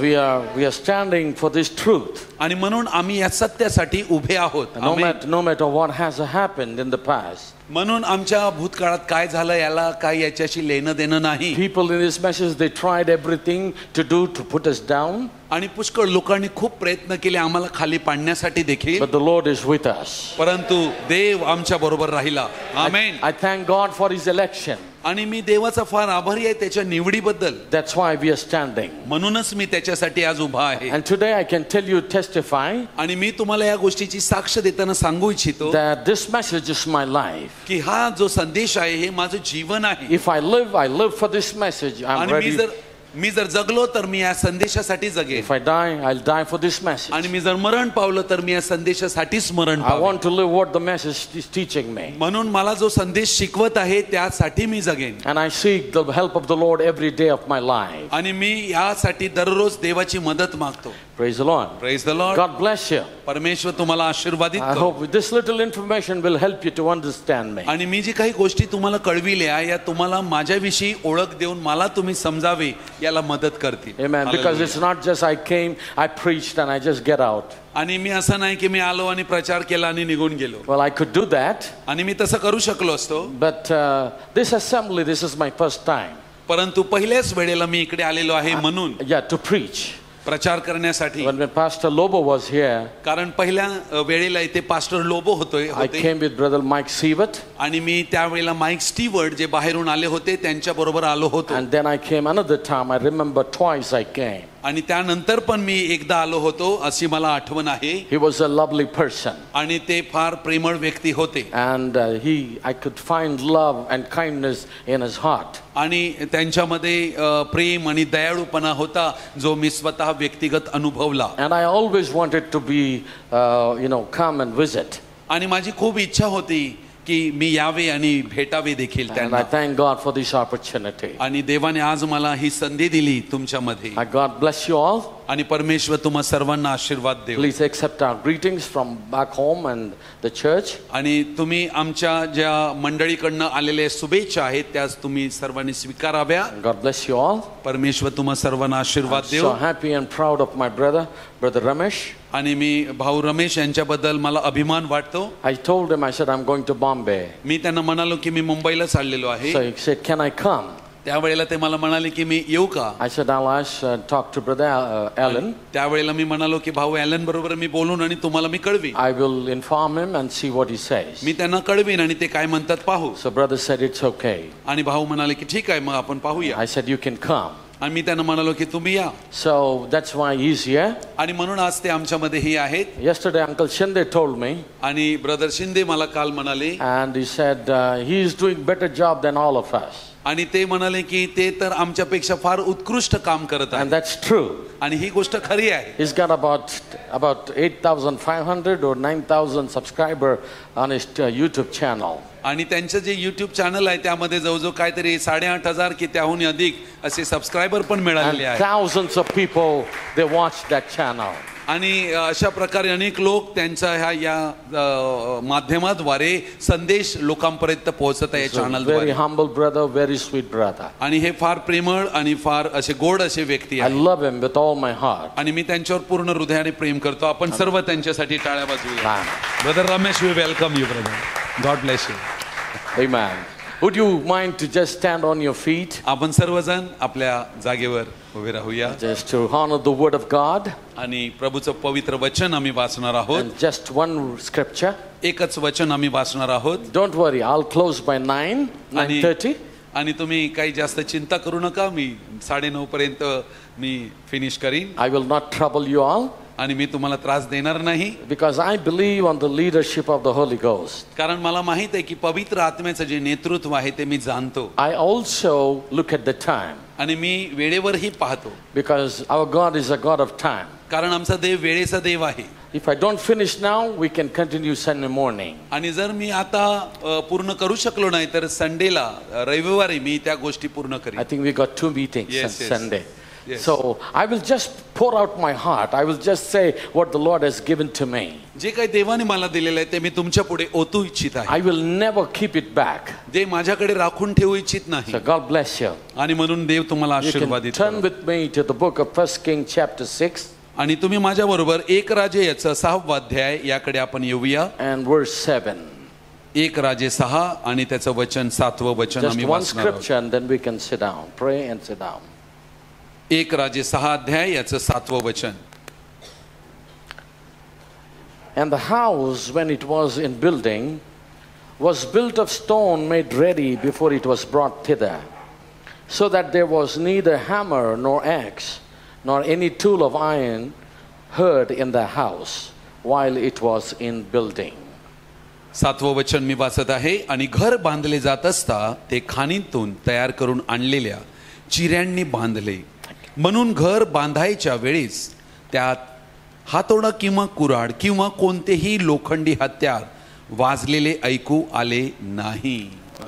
we are standing for this truth. आणि म्हणून आम्ही या सत्यासाठी उभे आहोत. No matter what has happened in the past. म्हणून आमच्या भूतकाळात काय झालं याला काय याच्याशी लेणं देणं नाही. People in this message, they tried everything to do to put us down. आणि पुष्कळ लोकांनी खूप प्रयत्न केले आम्हाला खाली पाडण्यासाठी देखील, But the Lord is with us. परंतु देव आमच्या बरोबर राहिला. आमेन. I thank God for His election. आणि मी देवाचा फार आभारी आहे त्याच्या निवडीबद्दल. That's why we are standing. म्हणूनच मी त्याच्यासाठी आज उभा आहे. And today I can tell you, testify, आणि मी तुम्हाला या गोष्टीची साक्ष देताना सांगू इच्छितो that this message is my life. की हा जो संदेश आहे हे माझं जीवन आहे. If I live for this message. I'm आणि ready. मी जर जगलो तर मी या संदेशासाठी जगेन. If I die, I'll die for this message. आणि मी जर मरण पावलं तर मी या संदेशासाठीच मरण I पावेन. want to live what the message is teaching me. म्हणून मला जो संदेश शिकवत आहे त्यासाठी मी जगेन. And I seek the help of the Lord every day of my life. आणि मी यासाठी दररोज देवाची मदत मागतो. Praise the Lord. Praise the Lord. God bless you. परमेश्वर तुम्हाला आशीर्वादित I करो. hope this little information will help you to understand me. आणि मी जी काही गोष्टी तुम्हाला कळविल्या या तुम्हाला माझ्याविषयी ओळख देऊन मला तुम्ही समजावे याला मदत करतील. Amen. Because it's not just I came, I preached and I just get out. आणि मी असं नाही की मी आलो आणि प्रचार केला आणि निघून गेलो. Well, I could do that. आणि मी तसं करू शकलो असतो. But this assembly, this is my first time. परंतु पहिल्याच वेळेला मी इकडे आलेलो आहे म्हणून Yeah, to preach. प्रचार करण्यासाठी. When Pastor Lobo was here, कारण पहिल्या वेळेला इथे पास्टर लोबो I होते came with Brother Mike Sievert. आणि मी त्यावेळेला माईक स्टीवर्ट जे बाहेरून आले होते त्यांच्या बरोबर आलो होतो. And then I came another time. I remember twice I came. आणि त्यानंतर पण मी एकदा आलो होतो अशी मला आठवण आहे. He was a lovely person. आणि ते फार प्रेमळ व्यक्ती होते. And I could find love and kindness in his heart. आणि त्यांच्यामध्ये प्रेम आणि दयाळूपणा होता जो मी स्वतः व्यक्तिगत अनुभवला. And I always wanted to be, come and visit. आणि माझी खूप इच्छा होती की मी यावे आणि भेटावे देखील And त्यांना. I thank God for this opportunity. आणि देवाने आज मला ही संधी दिली तुमच्यामध्ये. God bless you all. आणि परमेश्वर तुम्हा सर्वांना आशीर्वाद देव. Please accept our greetings from back home and the church. आणि तुम्ही आमच्या ज्या मंडळीकडनं आलेल्या शुभेच्छा आहेत त्यास तुम्ही सर्वांनी स्वीकाराव्या. God bless you all. परमेश्वर तुम्हा सर्वांना आशीर्वाद So Dev. happy and proud of my brother Ramesh. आणि मी भाऊ रमेश यांच्याबद्दल मला अभिमान वाटतो. I told him, I said, I'm going to Bombay. मी त्यांना म्हणालो की मी मुंबईला चाललेलो आहे. So he said, can I come? त्यावेळेला ते मला म्हणाले की मी येऊ का. I said, I'll talk to Brother Alan. त्यावेळेला मी म्हणालो की भाऊ ॲलन बरोबर मी बोलून आणि तुम्हाला मी कळवी. I will inform him and see what he says. मी त्यांना कळवीन आणि ते काय म्हणतात पाहू. So brother said, it's okay. आणि भाऊ म्हणाले की ठीक आहे मग आपण पाहूया. I said, you can come. आणि मी त्यांना म्हणालो की तुम्ही या. So that's why he's here. आणि म्हणून आज ते आमच्यामध्ये ही आहेत. Yesterday Uncle Shinde told me. आणि ब्रदर शिंदे मला काल म्हणाले. And he said, he is doing better job than all of us. आणि ते म्हणाले की ते तर आमच्यापेक्षा फार उत्कृष्ट काम करत And आहेत. that's true. आणि ही गोष्ट खरी आहे. He's got about 8,500 or 9,000 subscriber on his YouTube channel. आणि त्यांचं जे युट्यूब चॅनल आहे त्यामध्ये जवळजवळ काहीतरी 8,500 की त्याहून अधिक असे सबस्क्रायबर पण And मिळालेले आहेत. thousands of people, they watch that channel. आणि अशा प्रकारे अनेक लोक त्यांच्या या माध्यमाद्वारे संदेश लोकांपर्यंत पोहोचत आहे या He's a very चॅनलद्वारे. humble brother, very sweet brother. आणि हे फार प्रेमळ आणि फार असे गोड असे व्यक्ती I आहेत. love him with all my heart. आणि मी त्यांच्यावर पूर्ण हृदयाने प्रेम करतो. आपण सर्व त्यांच्यासाठी टाळ्या वाजवूया. Amen. Brother Ramesh we welcome you brother. God bless you. Amen. Would you mind to just stand on your feet? आपण सर्वजण आपल्या जागेवर उभे राहूया. Just to honor the word of God. आणि प्रभूचं पवित्र वचन आम्ही वाचणार आहोत. And just one scripture. एकच वचन आम्ही वाचणार आहोत. Don't worry, I'll close by 9:30. आणि तुम्ही काही जास्त चिंता करू नका. मी 9:30 पर्यंत मी फिनिश करीन. I will not trouble you all. आणि मी तुम्हाला त्रास देणार नाही, because I believe on the leadership of the Holy Ghost. कारण मला माहित आहे की पवित्र आत्म्याचं जे नेतृत्व आहे ते मी जाणतो. I also look at the time, आणि मी वेळेवरही पाहतो, because our God is a God of time. कारण आमचा देव वेळेचा देव आहे. If I don't finish now, we can continue Sunday morning. आणि जर मी आता पूर्ण करू शकलो नाही तर संडेला रविवारी मी त्या गोष्टी पूर्ण I करीन. think we got 2 meetings Yes, on yes. Sunday. Yes. So I will just pour out my heart. I will just say what the Lord has given to me. जे काही देवाने मला दिलेलं आहे ते मी तुमच्या पुढे ओतू इच्छित आहे. I will never keep it back. ते माझ्याकडे राखून ठेवू इच्छित नाही. So God bless you. आणि म्हणून देव तुम्हाला You can आशीर्वादित turn करो. with me to the book of 1 Kings chapter 6 आणि तुम्ही माझ्या बरोबर एक राजे याचं 6वा अध्याय याकडे आपण येऊया. and verse 7. एक राजे 6 आणि त्याचं वचन 7वं वचन Just आम्ही one वाचणार आहोत. scripture and then we can sit down. Pray and sit down. एक राजे 6 अध्याय याचं 7वं वचन. And the house, when it was in building, was built of stone made ready before it was brought thither, so that there was neither hammer nor axe, nor any tool of iron heard in the house while it was in building. 7वं वचन मी वाचत आहे. आणि घर बांधले जात असता ते खाणीतून तयार करून आणलेल्या चिऱ्यांनी बांधले, म्हणून घर बांधायच्या वेळेस त्यात हातोडा किंवा कुऱ्हाड किंवा कोणतेही लोखंडी हत्यार वाजलेले ऐकू आले नाही.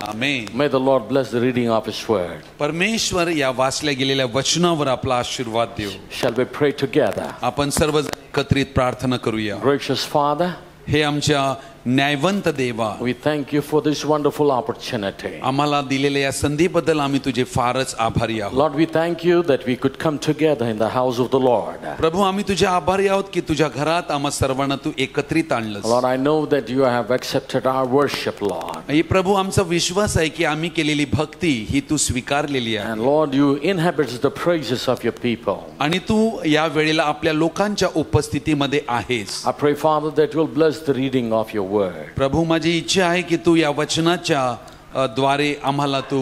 आमेन. May the Lord bless the reading of His word. परमेश्वर या वाचल्या गेलेल्या वचनावर आपला आशीर्वाद देव. Shall we pray together? आपण सर्व एकत्रित प्रार्थना करूया. Gracious Father, हे आमच्या न्यायवंत देवा, we thank you for this wonderful opportunity. आम्हाला दिलेल्या या संधीबद्दल आम्ही तुझे फारच आभारी आहोत. Lord, we thank you that we could come together in the house of the Lord. प्रभू, आम्ही तुझे आभारी आहोत की तुझ्या घरात आम्हा सर्वांना तू एकत्रित आणलंस. Lord, I know that you have accepted our worship, Lord. हे प्रभू, आमचा विश्वास आहे की आम्ही केलेली भक्ती ही तू स्वीकारलेली आहे. And Lord, you inhabit the praises of your people. आणि तू या वेळेला आपल्या लोकांच्या उपस्थितीमध्ये आहेस. I pray, Father, that you will bless the reading of your word. प्रभू, माझी इच्छा आहे की तू या वचनाच्या द्वारे आम्हाला तू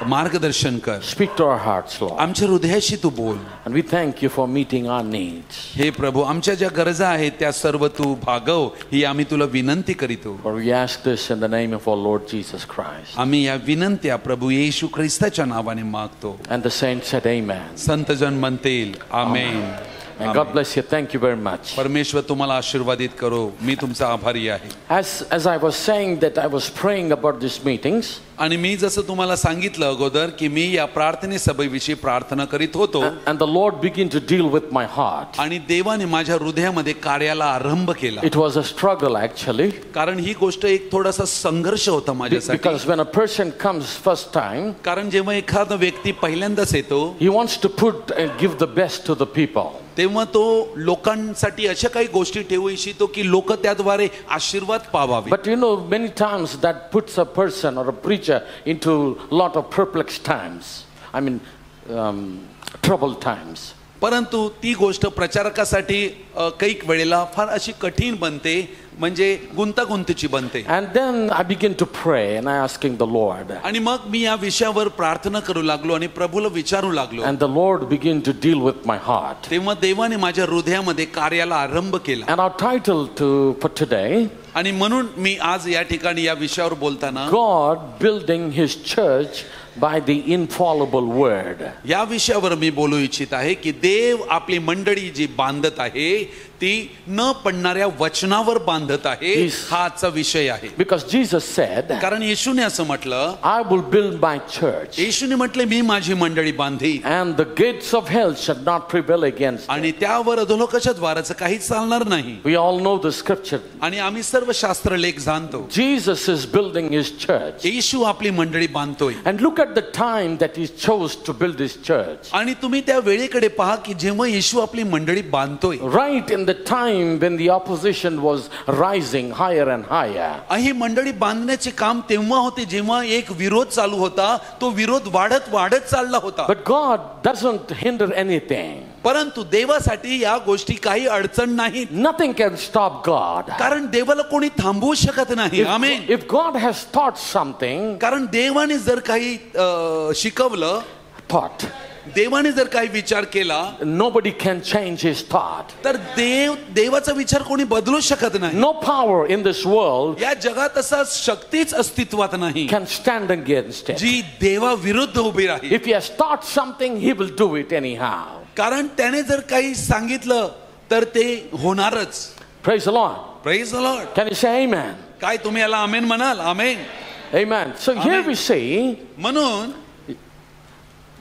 मार्गदर्शन कर. Speak to our hearts, Lord. आमच्या हृदयाशी तू बोल. And we thank you for meeting our needs. हे प्रभू, आमच्या ज्या गरजा आहेत त्या सर्व तू भागव ही आम्ही तुला विनंती करीतो. For we ask this in the name of our Lord Jesus Christ. आम्ही या विनंत्या प्रभू येशू ख्रिस्ताच्या नावाने मागतो. And the saints said amen. संतजन म्हणतील आमेन. And God bless you. Thank you very much. परमेश्वर तुम्हाला आशीर्वादित करो. मी तुमचा आभारी आहे. As I was saying that I was praying about these meetings. आणि मी जसं तुम्हाला सांगितलं अगोदर की मी या प्रार्थने सभेविषयी प्रार्थना करीत होतो. And the Lord began to deal with my heart. आणि देवाने माझ्या हृदयामध्ये कार्याला आरंभ केला. It was a struggle actually. कारण ही गोष्ट एक थोडासा संघर्ष होता माझ्यासाठी. Because when a person comes first time, कारण जेव्हा एखादा व्यक्ती पहिल्यांदाच येतो, he wants to put and give the best to the people. तेव्हा तो लोकांसाठी अशा काही गोष्टी ठेवू इच्छितो की लोक त्याद्वारे आशीर्वाद पावावे. But you know, many times that puts a person or a preacher into a lot of perplexed times. I mean, troubled times. परंतु ती गोष्ट प्रचारकासाठी काही वेळेला फार अशी कठीण बनते, म्हणजे गुंतागुंतीची बनते. And then I begin to pray and I asking the Lord. आणि मग मी या विषयावर प्रार्थना करू लागलो आणि प्रभूला विचारू लागलो. And the Lord began to deal with my heart. तेव्हा देवाने माझ्या हृदयामध्ये कार्याला आरंभ केला. And our title for today, आणि म्हणून मी आज या ठिकाणी या विषयावर बोलताना God building His church by the infallible word. या विषयावर मी बोलू इच्छित आहे की देव आपली मंडळी जी बांधत आहे ती न पडणाऱ्या वचनावर बांधत आहे. हा आजचा विषय आहे. Because Jesus said, कारण येशूने असं म्हटलं, I will build my church. येशूने म्हटले मी माझी मंडळी बांधी And the gates of hell shall not prevail against आणि it. त्यावर अधोलोकाच्या द्वाराचं काहीच चालणार नाही. We all know the scripture. आणि आम्ही सर्व शास्त्र लेख जाणतो. Jesus is building His church. येशू आपली मंडळी बांधतोय. And look at the time that He chose to build His church. आणि तुम्ही त्या वेळेकडे पहा की जेव्हा येशू आपली मंडळी बांधतोय, Right in the time when the opposition was rising higher and higher. ही मंडळी बांधण्याचे काम तेव्हा होते जेव्हा एक विरोध चालू होता. तो विरोध वाढत वाढत चालला होता. But God doesn't hinder anything. परंतु देवासाठी या गोष्टी काही अडचण नाहीत. Nothing can stop God. कारण देवाला कोणी थांबवू शकत नाही. आमेन. If God has taught something, कारण देवाने जर काही शिकवलं, taught, देवाने जर काही विचार केला nobody can change his thought. तर देवाचा विचार कोणी बदलू शकत नाही. No power in this world या जगात असा शक्तीच अस्तित्वात नाही can stand against it. जी देवा विरुद्ध उभी राहील. If he has thought something, he will do it anyhow. कारण त्याने जर काही सांगितलं तर ते होणारच. Praise the Lord. Praise the Lord. Can you say amen? काय तुम्ही याला आमेन म्हणाल? आमेन. Amen. So here we see म्हणून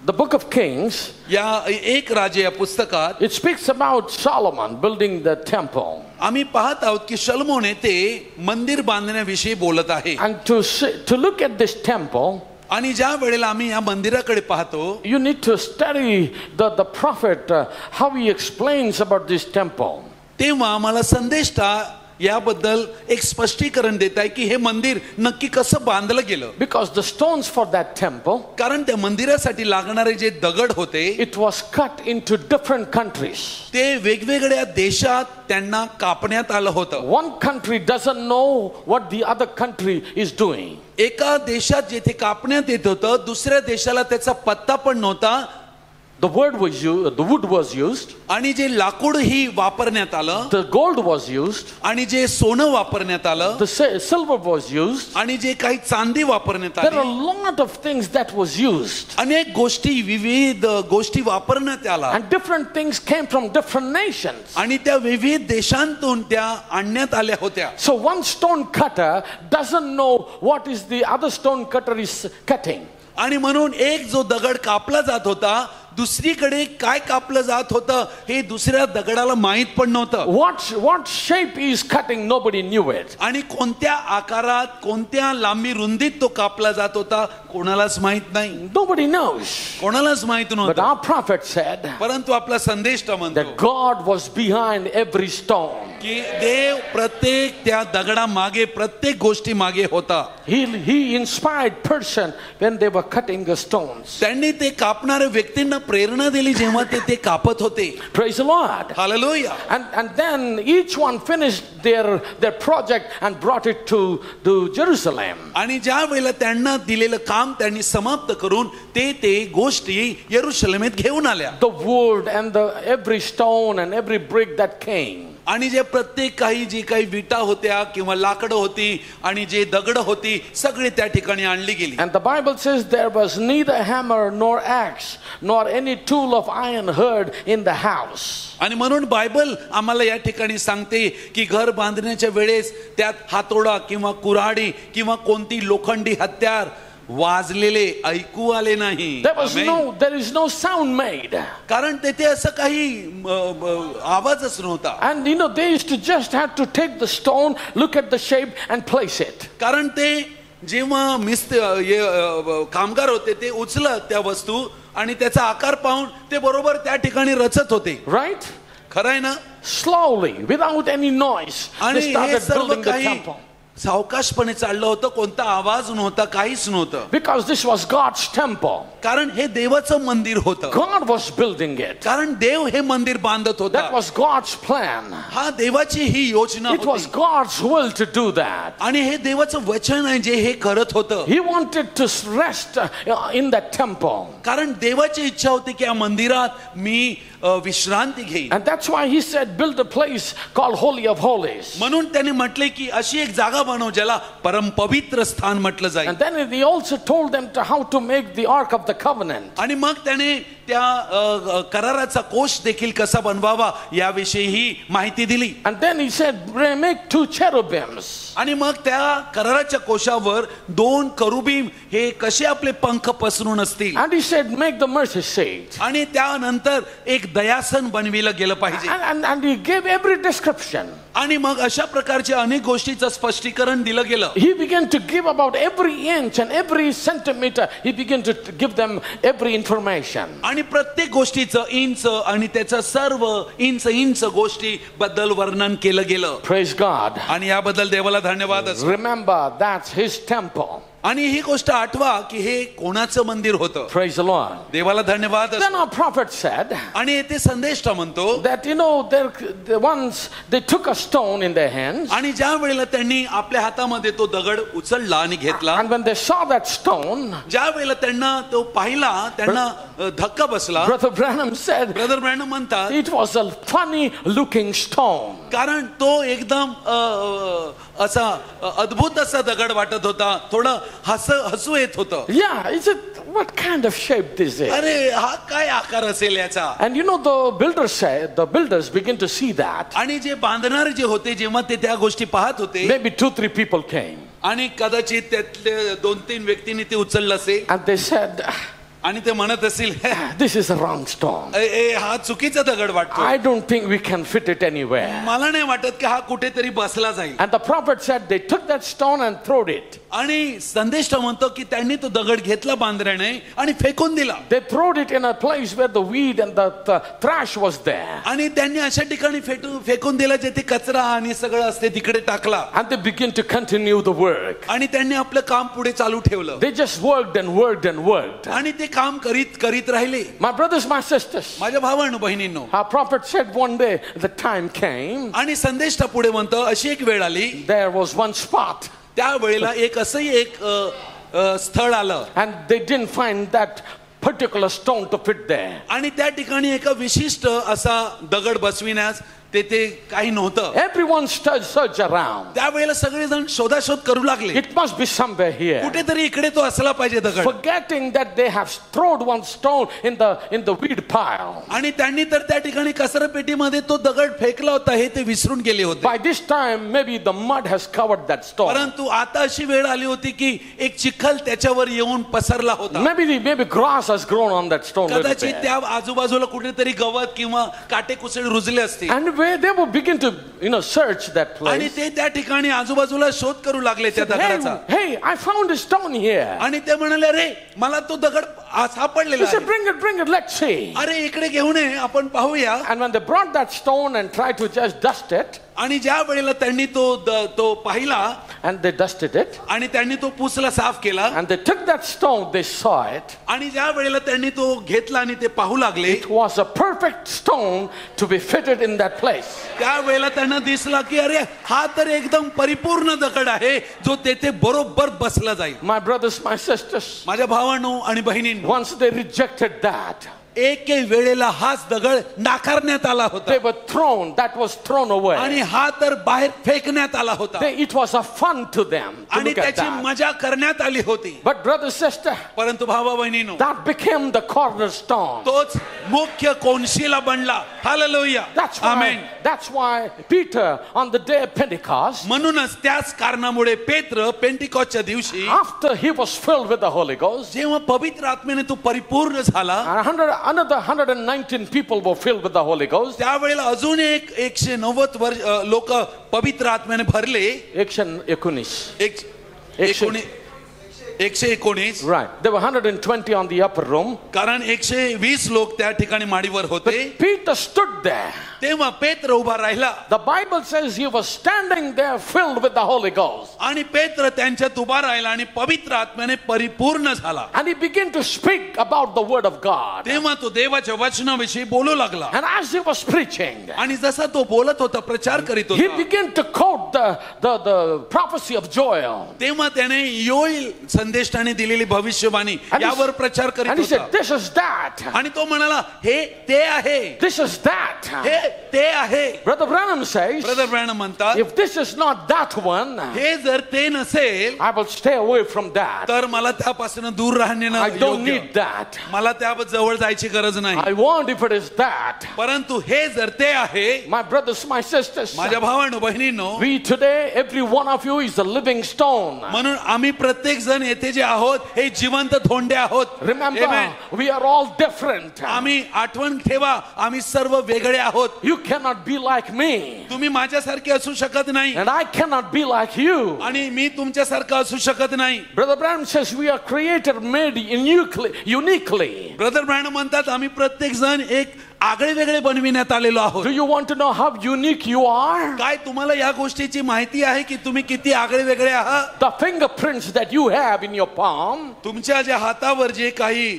the book of Kings. या एक राजे या पुस्तकात It speaks about Solomon building the temple. आम्ही पाहत आहोत की शलोमोने ते मंदिर बांधण्याविषयी बोलत आहे. And to look at this temple, आणि ज्या वेळेला आम्ही या मंदिराकडे पाहतो you need to study the prophet, how he explains about this temple. तेव्हा आम्हाला संदेष्टा याबद्दल एक स्पष्टीकरण देत आहे की हे मंदिर नक्की कसं बांधलं गेलं. Because the stones for that temple, कारण त्या मंदिरासाठी लागणारे जे दगड होते it was cut into different countries. ते वेगवेगळ्या देशात त्यांना कापण्यात आलं होतं. One country doesn't know what the other country is doing. एका देशात जेथे कापण्यात येत होतं दुसऱ्या देशाला त्याचा पत्ता पण नव्हता. The wood was used, आणि जे लाकूड ही वापरण्यात आलं, the gold was used, आणि जे सोनं वापरण्यात आलं, the silver was used. आणि जे काही चांदी वापरण्यात There are a आली, lot of things that was used. अनेक गोष्टी विविध गोष्टी वापरण्यात आल्या And different things came from different nations. आणि त्या विविध देशांतून त्या आणण्यात आल्या होत्या. So one stone cutter doesn't know what is the other stone cutter is cutting. आणि म्हणून एक जो दगड कापला जात होता दुसरीकडे काय कापलं जात होतं हे दुसऱ्या दगडाला माहित पण नव्हतं. What shape he is cutting, nobody knew it. आणि कोणत्या आकारात कोणत्या लांबी रुंदीत तो कापला जात होता कोणालाच माहित नाही. Nobody knows. कोणालाच माहित But नव्हतं. our prophet said परंतु आपला संदेश म्हणतो that God was behind every stone. की देव प्रत्येक त्या दगडा मागे प्रत्येक गोष्टी मागे होता. He inspired person when they were cutting the stones. त्यांनी ते कापणाऱ्या व्यक्तींना प्रेरणा दिली जेव्हा ते कापत होते. Praise the Lord. Hallelujah. And then each one finished their project and brought it to Jerusalem. आणि ज्या वेळेला त्यांना दिलेलं काम त्यांनी समाप्त करून ते गोष्टी यरूशलेमेत घेऊन आल्या. The wood and every stone and every brick that came. आणि जे प्रत्येक काही जी काही विटा होत्या किंवा लाकडं होती आणि जे दगड होती सगळे त्या ठिकाणी आणली गेली. And the Bible says there was neither hammer nor axe nor any tool of iron heard in the house. आणि म्हणून बायबल आम्हाला या ठिकाणी सांगते की घर बांधण्याच्या वेळेस त्यात हातोडा किंवा कुऱ्हाडी किंवा कोणती लोखंडी हत्यार वाजलेले ऐकू आले नाही. There is no sound made. कारण तेथे असं काही आवाजच नव्हता. And they used to just have to take the stone, look at the shape and place it. कारण ते जेव्हा कामगार होते ते उचलत त्या वस्तू आणि त्याचा आकार पाहून ते बरोबर त्या ठिकाणी रचत होते. Right? खरं आहे ना? Slowly, without any noise, आणि they हे started सर्व building the काही temple. सावकाशपणे चाललं होतं. कोणता आवाज नव्हता, काहीच नव्हतं. Because this was God's temple. कारण हे देवाचं मंदिर होतं. God was building it. कारण देव हे मंदिर बांधत होता. That was God's plan. हा देवाची ही योजना It was होती God's will to do that. आणि हे देवाचं वचन आहे जे हे करत होतं. He wanted to rest in that temple. कारण देवाची इच्छा होती की या मंदिरात मी विश्रांती घेईन. And that's why he said build a place called Holy of Holies. म्हणून त्याने म्हटले की अशी एक जागा बनव ज्याला परम पवित्र स्थान म्हटलं जाईल. And then he also told them how to make the Ark of the Covenant. आणि मग त्याने त्या कराराचा कोश देखील कसा बनवावा याविषयी ही माहिती दिली. And then he said make 2 cherubims. आणि मग त्या कराराच्या कोशावर 2 करुबीम हे कसे आपले पंख पसरून असतील. And he said make the mercy seat. आणि त्यानंतर एक दयासन बनविलं गेलं पाहिजे. And he gave every description. आणि मग अशा प्रकारच्या अनेक गोष्टीचं स्पष्टीकरण दिलं गेलं. He began to give about every inch and every centimeter. He began to give them every information. आणि प्रत्येक गोष्टीचं इंच आणि त्याचं सर्व इंच गोष्टी बद्दल वर्णन केलं गेलं. Praise God. आणि याबद्दल देवाला धन्यवाद. Remember, that's his temple. आणि ही गोष्ट आठवा की हे कोणाचं मंदिर होतं. Praise the Lord. देवाला धन्यवाद. Then our prophet said आणि येथे संदेष्टा म्हणतो that the ones they took a stone in their hands, आणि ज्या वेळेला त्यांनी आपल्या हातामध्ये तो दगड उचलला आणि घेतला, and when they saw that stone, ज्या वेळेला त्यांना तो पाहिला त्यांना धक्का बसला. Brother Branham said brother Branham म्हणतात it was a funny looking stone. कारण तो एकदम असा अद्भुत असा दगड वाटत होता. थोडं हसू येत होतं. Yeah, what kind of shape this is? अरे हा काय आकार असेल याचा. And the builders begin to see that. आणि जे बांधणारे जे होते जेव्हा ते त्या गोष्टी पाहत होते, Maybe 2-3 people came आणि कदाचित त्यातले 2-3 व्यक्तींनी ते उचललं असेल and they said, आणि ते म्हणत असतील this is a wrong stone. हा चुकीचा दगड वाटतो. I don't think we can fit it anywhere. मला नाही वाटत की हा कुठेतरी बसला जाईल. And the prophet said they took that stone and threw it. आणि संदेष्टा म्हणतो की त्यांनी तो दगड घेतला बांधण्याने आणि फेकून दिला. They threw it in a place where the weed and the trash was there. आणि त्यांनी अशा ठिकाणी फेकून दिला जिथे कचरा आणि सगळं असते तिकडे टाकला. And they begin to continue the work. आणि त्यांनी आपलं काम पुढे चालू ठेवलं. They just worked and worked and worked. आणि ते काम करीत राहिले. My brothers, my sisters, माझ्या भावांनो बहिणींनो, our prophet said one day the time came. आणि संदेष्टा पुढे म्हणतो अशी एक वेळ आली, There was one spot. त्या वेळेला एक असंही एक स्थळ आलं And they didn't find that particular stone to fit there. आणि त्या ठिकाणी एका विशिष्ट असा दगड बसविण्यास तेथे काही नव्हतं. Everyone searched around. त्यावेळेला सगळेजण शोधाशोध करू लागले. It must be somewhere here. कुठेतरी इकडे तो असला पाहिजे दगड. Forgetting that they have thrown one stone in the weed pile. आणि त्यांनी तर त्या ठिकाणी कचरापेटीमध्ये तो दगड फेकला होता हे ते विसरून गेले होते. By this time maybe the mud has covered that stone. परंतु आता अशी वेळ आली होती की एक चिखल त्याच्यावर येऊन पसरला होता. Maybe grass has grown on that stone. कदाचित त्या आजूबाजूला कुठेतरी गवत किंवा काटेकुसळे रुजले असते. And where they will begin to search that आणि place. ते त्या ठिकाणी आजूबाजूला शोध करू लागले त्या दगडाचा. Hey, I found a stone here. आणि ते म्हणाले रे मला तो दगड सापडलेला They said, आहे. bring it, let's see. अरे इकडे घेऊन ये आपण पाहूया. And when they brought that stone and tried to just dust it, आणि ज्या वेळेला त्यांनी तो पाहिला and they dusted it, आणि त्यांनी तो पुसला साफ केला, and they took that stone, they saw it. आणि ज्या वेळेला त्यांनी तो घेतला आणि ते पाहू लागले, It was a perfect stone to be fitted in that place. त्या वेळेला त्यांना दिसला की अरे हा तर एकदम परिपूर्ण दगड आहे जो तेथे बरोबर बसला जाईल. My brothers, my sisters, माझ्या भावांनो आणि बहिणींनो, once they rejected that, एके वेळेला हाच दगड नाकारण्यात आला होता they were thrown, that was thrown away. आणि हा तर बाहेर फेकण्यात आला होता It was a fun to them to आणि look at त्याची that. मजा करण्यात आली होती. But brother, sister, परंतु भावा बहिणींनो, that became the cornerstone. तोच मुख्य कोनशिला बनला. Hallelujah, amen. That's why Peter on the day of Pentecost, म्हणूनच त्याच कारणामुळे पेत्र पेंटिकॉसच्या दिवशी after he was filled with the Holy Ghost, जेव्हा पवित्र आत्म्याने तो परिपूर्ण झाला, another 119 people were filled with the Holy Ghost. त्यावेळेला अजून 190 लोक पवित्र आत्म्याने भरले. 119 Right. There were 120 on the upper room. कारण 120 लोक त्या ठिकाणी माडीवर होते. Peter stood there. तेव्हा पेत्र उभा राहिला. The Bible says he was standing there filled with the Holy Ghost. आणि पेत्र त्यांच्यात उभा राहिला आणि पवित्र आत्म्याने परिपूर्ण झाला. And he began to speak about the word of God. तेव्हा तो देवाच्या वचनाविषयी बोलू लागला. And as he was preaching, आणि जसा तो बोलत होता, प्रचार करीत he होता, began to quote the prophecy of Joel. तेव्हा त्याने योएल संदेष्टाने दिलेली भविष्यवाणी यावर प्रचार And करीत he said, होता. this is that. आणि तो म्हणाला हे ते आहे, This is that. हे ते आहे. Brother Branham says, brother Branham म्हणतात if this is not that one, हे जर ते नसेल I will stay away from that. तर मला त्यापासून दूर राहणे I don't योग्य. need that. मला त्या जवळ जायची गरज नाही. I want if it is that. परंतु हे जर ते आहे, My brothers, my sisters, माझ्या भावांनो बहिणींनो, we today, every one of you is a living stone. म्हणून आम्ही प्रत्येक जण येथे जे आहोत हे जिवंत धोंडे आहोत. Remember, Amen. we are all different. आम्ही आठवण ठेवा, आम्ही सर्व वेगळे आहोत. You cannot be like me, तुम्ही माझ्यासारखे असू शकत नाही and I cannot be like you. आणि मी तुमच्यासारखा असू शकत नाही. Brother Branham says we are created, made uniquely. Brother Branham म्हणतात आम्ही प्रत्येक जण एक आगळे वेगळे बनविण्यात आलेलो आहोत. Do you want to know how unique you are? काय तुम्हाला या गोष्टीची माहिती आहे की तुम्ही किती आगळे वेगळे आहात? The fingerprints that you have in your palm, तुमच्या ज्या हातावर जे काही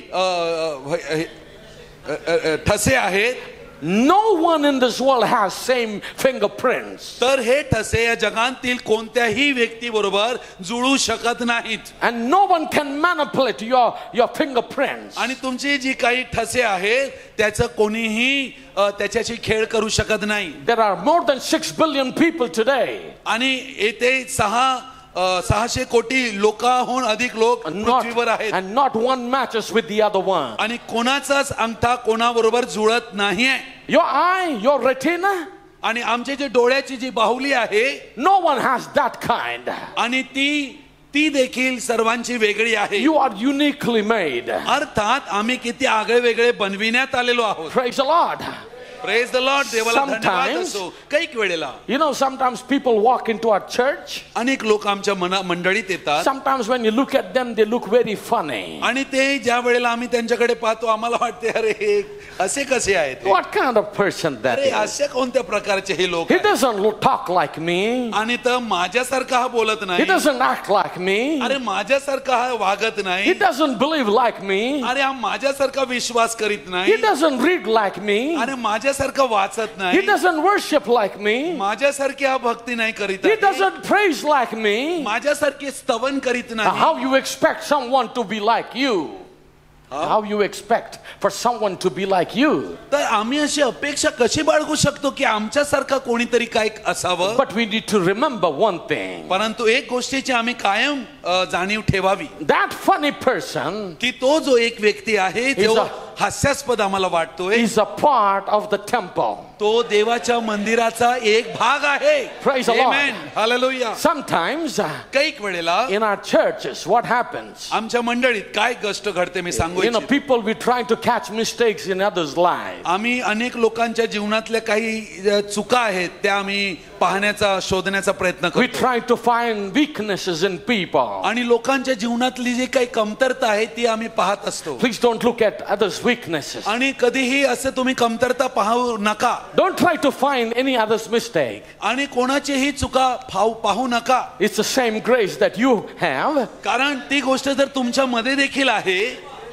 ठसे आहेत, no one in this world has same fingerprints. तर हे ठसे या जगातील कोणत्याही व्यक्ती बरोबर जुळू शकत नाहीत. And no one can manipulate your fingerprints. आणि तुमची जी काही ठसे आहेत त्याचं कोणीही त्याच्याशी खेळ करू शकत नाही. There are more than 6 billion people today. आणि येथे 600 कोटी लोकांहून अधिक लोक पृथ्वीवर आहेत. And not one matches with the other one. आणि कोणाचाच अंगठा कोणाबरोबर जुळत नाहीये. Your eye, your retina, आणि आमचे जे डोळ्याची जी बाहुली आहे, no one has that kind. आणि ती देखील सर्वांची वेगळी आहे. You are uniquely made. अर्थात आम्ही किती आगळे वेगळे बनविण्यात आलेलो आहोत. Praise the Lord. Praise the Lord. देवाला धन्यवाद Sometimes, असो. काही वेळेला you know, sometimes people walk into our church. अनेक लोक आमच्या मंडळीत येतात. Sometimes when you look at them, they look very funny. आणि ते ज्या वेळेला आम्ही त्यांच्याकडे पाहतो आम्हाला वाटते अरे हे असे कसे आहेत, What kind of person that अरे is? असे कोणत्या प्रकारचे हे लोक He आहेत? doesn't talk like me. आणि तर माझ्यासारखा हा बोलत He नाही, doesn't act like me. अरे माझ्यासारखा हा वागत He नाही, doesn't believe like me. अरे हा माझ्यासारखा विश्वास करीत नाही, He doesn't read like me. अरे माझ्यासारखं वाचत He नाही, doesn't worship like me. माझ्यासारखी हा भक्ती नाही करीत He आहे, doesn't praise like me. माझ्यासारखे स्तवन करीत Now, नाही. how you expect someone to be like you? How you expect for someone to be like you? तर आम्ही अशी अपेक्षा कशी बाळगू शकतो की आमच्यासारखा कोणीतरी काय असावं? But we need to remember one thing. परंतु एक गोष्टीची आम्ही कायम जाणीव ठेवावी That funny person की तो जो एक व्यक्ती आहे जो He's a- हास्यास्पद आम्हाला वाटतोय, is a part of the temple. तो देवाच्या मंदिराचा एक भाग आहे. Praise the Lord. Amen. Hallelujah. Sometimes काही वेळेला in our churches, what happens? आमच्या मंडळीत काय गोष्ट घडते मी सांगू You know, इच्छितो. people we trying to catch mistakes in others' lives. आम्ही अनेक लोकांच्या जीवनातल्या काही चुका आहेत त्या आम्ही पाहण्याचा शोधण्याचा प्रयत्न We करतो. try to find weaknesses in people. आणि लोकांच्या जीवनातली जी काही कमतरता आहे ती आम्ही पाहत असतो. Please don't look at others' weaknesses. आणि कधीही असं तुम्ही कमतरता पाहू नका Don't try to find any other's mistake. आणि कोणाचीही चुका पाहू नका. It's the same grace that you have. कारण ती गोष्ट जर तुमच्या मध्ये देखील आहे,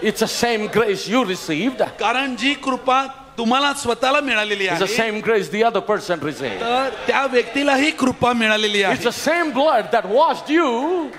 It's the same grace you received. कारण जी कृपा तुम्हाला स्वतःला मिळालेली It's the आहे same grace the other person received. तर त्या व्यक्तीलाही कृपा मिळालेली It's आहे. the same blood that washed you.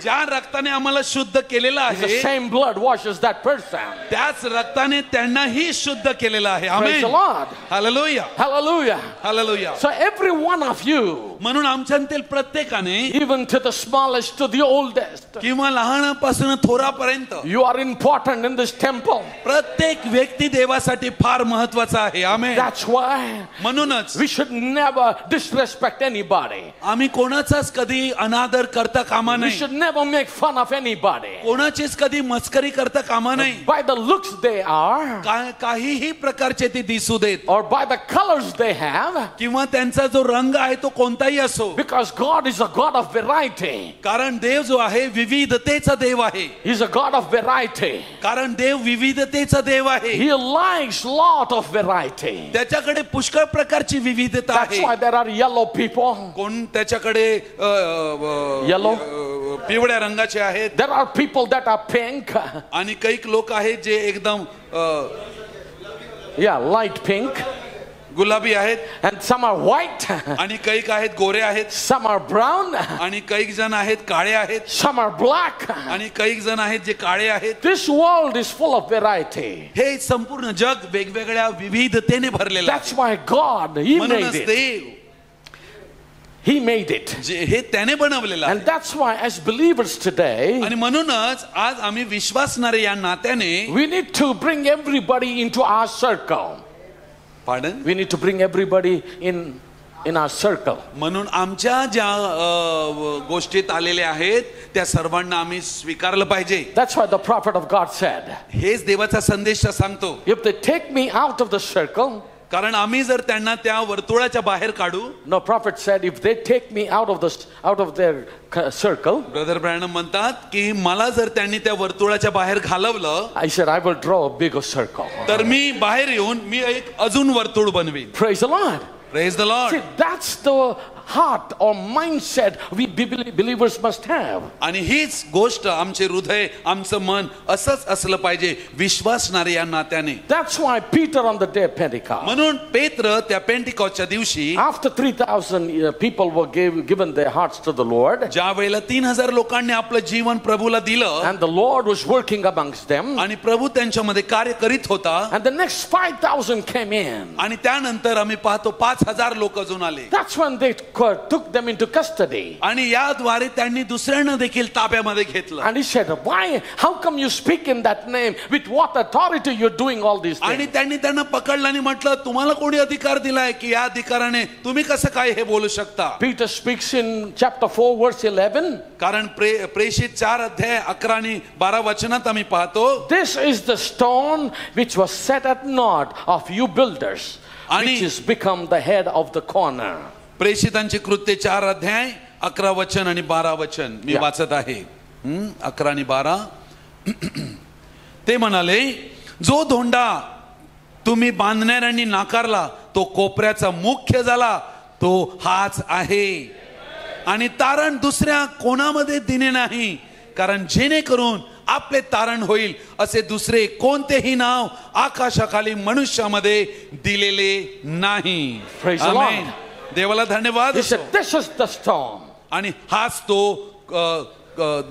ज्या रक्ताने आम्हाला शुद्ध केलेलं It's the आहे same blood washes that person. त्याच रक्ताने त्यांनाही शुद्ध केलेलं आहे. Praise the amen. Lord. Hallelujah. Hallelujah. Hallelujah. So every one of you, म्हणून आमच्यातील प्रत्येकाने even to the smallest to the oldest, किंवा लहानापासून थोरापर्यंत you are important in this temple. प्रत्येक व्यक्ती देवासाठी फार महत्वाचा आहे. आमेन. That's why म्हणूनच we should never disrespect anybody. आम्ही कोणाचाच कधी अनादर करता कामा We नाही, should never make fun of anybody. कोणाचीच कधी मस्करी करता कामा नाही. By the looks they are, काहीही प्रकारचे ते दिसू देत or by the colors they have, किंवा त्यांचा जो रंग आहे तो कोणताही असो, because God is a God of variety. कारण देव जो आहे विविधतेचा देव आहे. He's a God of variety. कारण देव विविधतेचा देव आहे. He likes lot of variety. त्याच्याकडे पुष्कळ प्रकारची विविधता That's आहे. why there are yellow people. कोण त्याच्याकडे Yellow. पिवळ्या रंगाचे आहेत There are people that are pink. आणि काही लोक आहेत जे एकदम Yeah, light pink. गुलाबी आहेत And some are white. आणि काही आहेत गोरे आहेत Some are brown. आणि काही जण आहेत काळे आहेत Some are black. आणि काही जण आहेत जे काळे आहेत. This world is full of variety. हे संपूर्ण जग वेगवेगळ्या विविधतेने भरलेलं आहे. That's why God, He made म्हणूनच it. Dev He made it. हे त्याने बनवलेलं आहे. And that's why as believers today, आणि म्हणूनच आज आम्ही विश्वासणारे या नात्याने we need to bring everybody into our circle. Pardon? We need to bring everybody in our circle. म्हणून आमच्या ज्या गोष्टीत आलेल्या आहेत त्या सर्वांना आम्ही स्वीकारलं पाहिजे. That's why the prophet of God said, हेच देवाचा संदेश सांगतो. if they take me out of the circle, कारण आम्ही जर त्यांना त्या वर्तुळाच्या बाहेर काढू. No, prophet said, if they take me out of their circle, brother Branham म्हणतात की मला जर त्यांनी त्या वर्तुळाच्या बाहेर घालवलं, I said, I will draw a bigger circle. तर मी बाहेर येऊन मी एक अजून वर्तुळ बनवीन. Praise the Lord. Praise the Lord. See, that's the heart or mindset we believers must have. आणि हीच गोष्ट आमचे हृदय, आमचं मन असंच असलं पाहिजे विश्वासणारे या नात्याने. That's why Peter on the day of Pentecost, म्हणून पेत्र त्या पेंटिकॉस्टच्या दिवशी after 3,000 people were given their hearts to the Lord, ज्या वेळेला 3,000 लोकांनी आपलं जीवन प्रभूला दिलं and the Lord was working amongst them, आणि प्रभू त्यांच्यामध्ये कार्य करीत होता, and the next 5,000 came in. आणि त्यानंतर आम्ही पाहतो 5,000 लोक अजून आले. That's when they took them into custody. आणि याद्वारे त्यांनी दुसऱ्यांना देखील ताब्यामध्ये घेतलं. And he said, why, how come you speak in that name? With what authority you're doing all these आणि things? त्यांनी त्यांना पकडलं आणि म्हटलं, तुम्हाला कोणी अधिकार दिलाय की या अधिकाराने तुम्ही कसं काय हे बोलू शकता? Peter speaks in chapter 4 verse 11. कारण प्रेषित 4 अध्याय 11 आणि 12 वचनात आम्ही पाहतो, This is the stone which was set at naught of you builders, which is become the head of the corner. प्रेषितांची कृत्ये 4 अध्याय 11 वचन आणि 12 वचन मी वाचत आहे. 11 आणि 12. ते म्हणाले, जो धोंडा तुम्ही बांधणाऱ्यांनी नाकारला तो कोपऱ्याचा मुख्य झाला, तो हाच आहे. आणि तारण दुसऱ्या कोणामध्ये दिले नाही, कारण जेणेकरून आपले तारण होईल असे दुसरे कोणतेही नाव आकाशाखाली मनुष्यामध्ये दिलेले नाही. Praise the Lord. आमेन. देवाला धन्यवाद. He said, this is the stone आणि हाच तो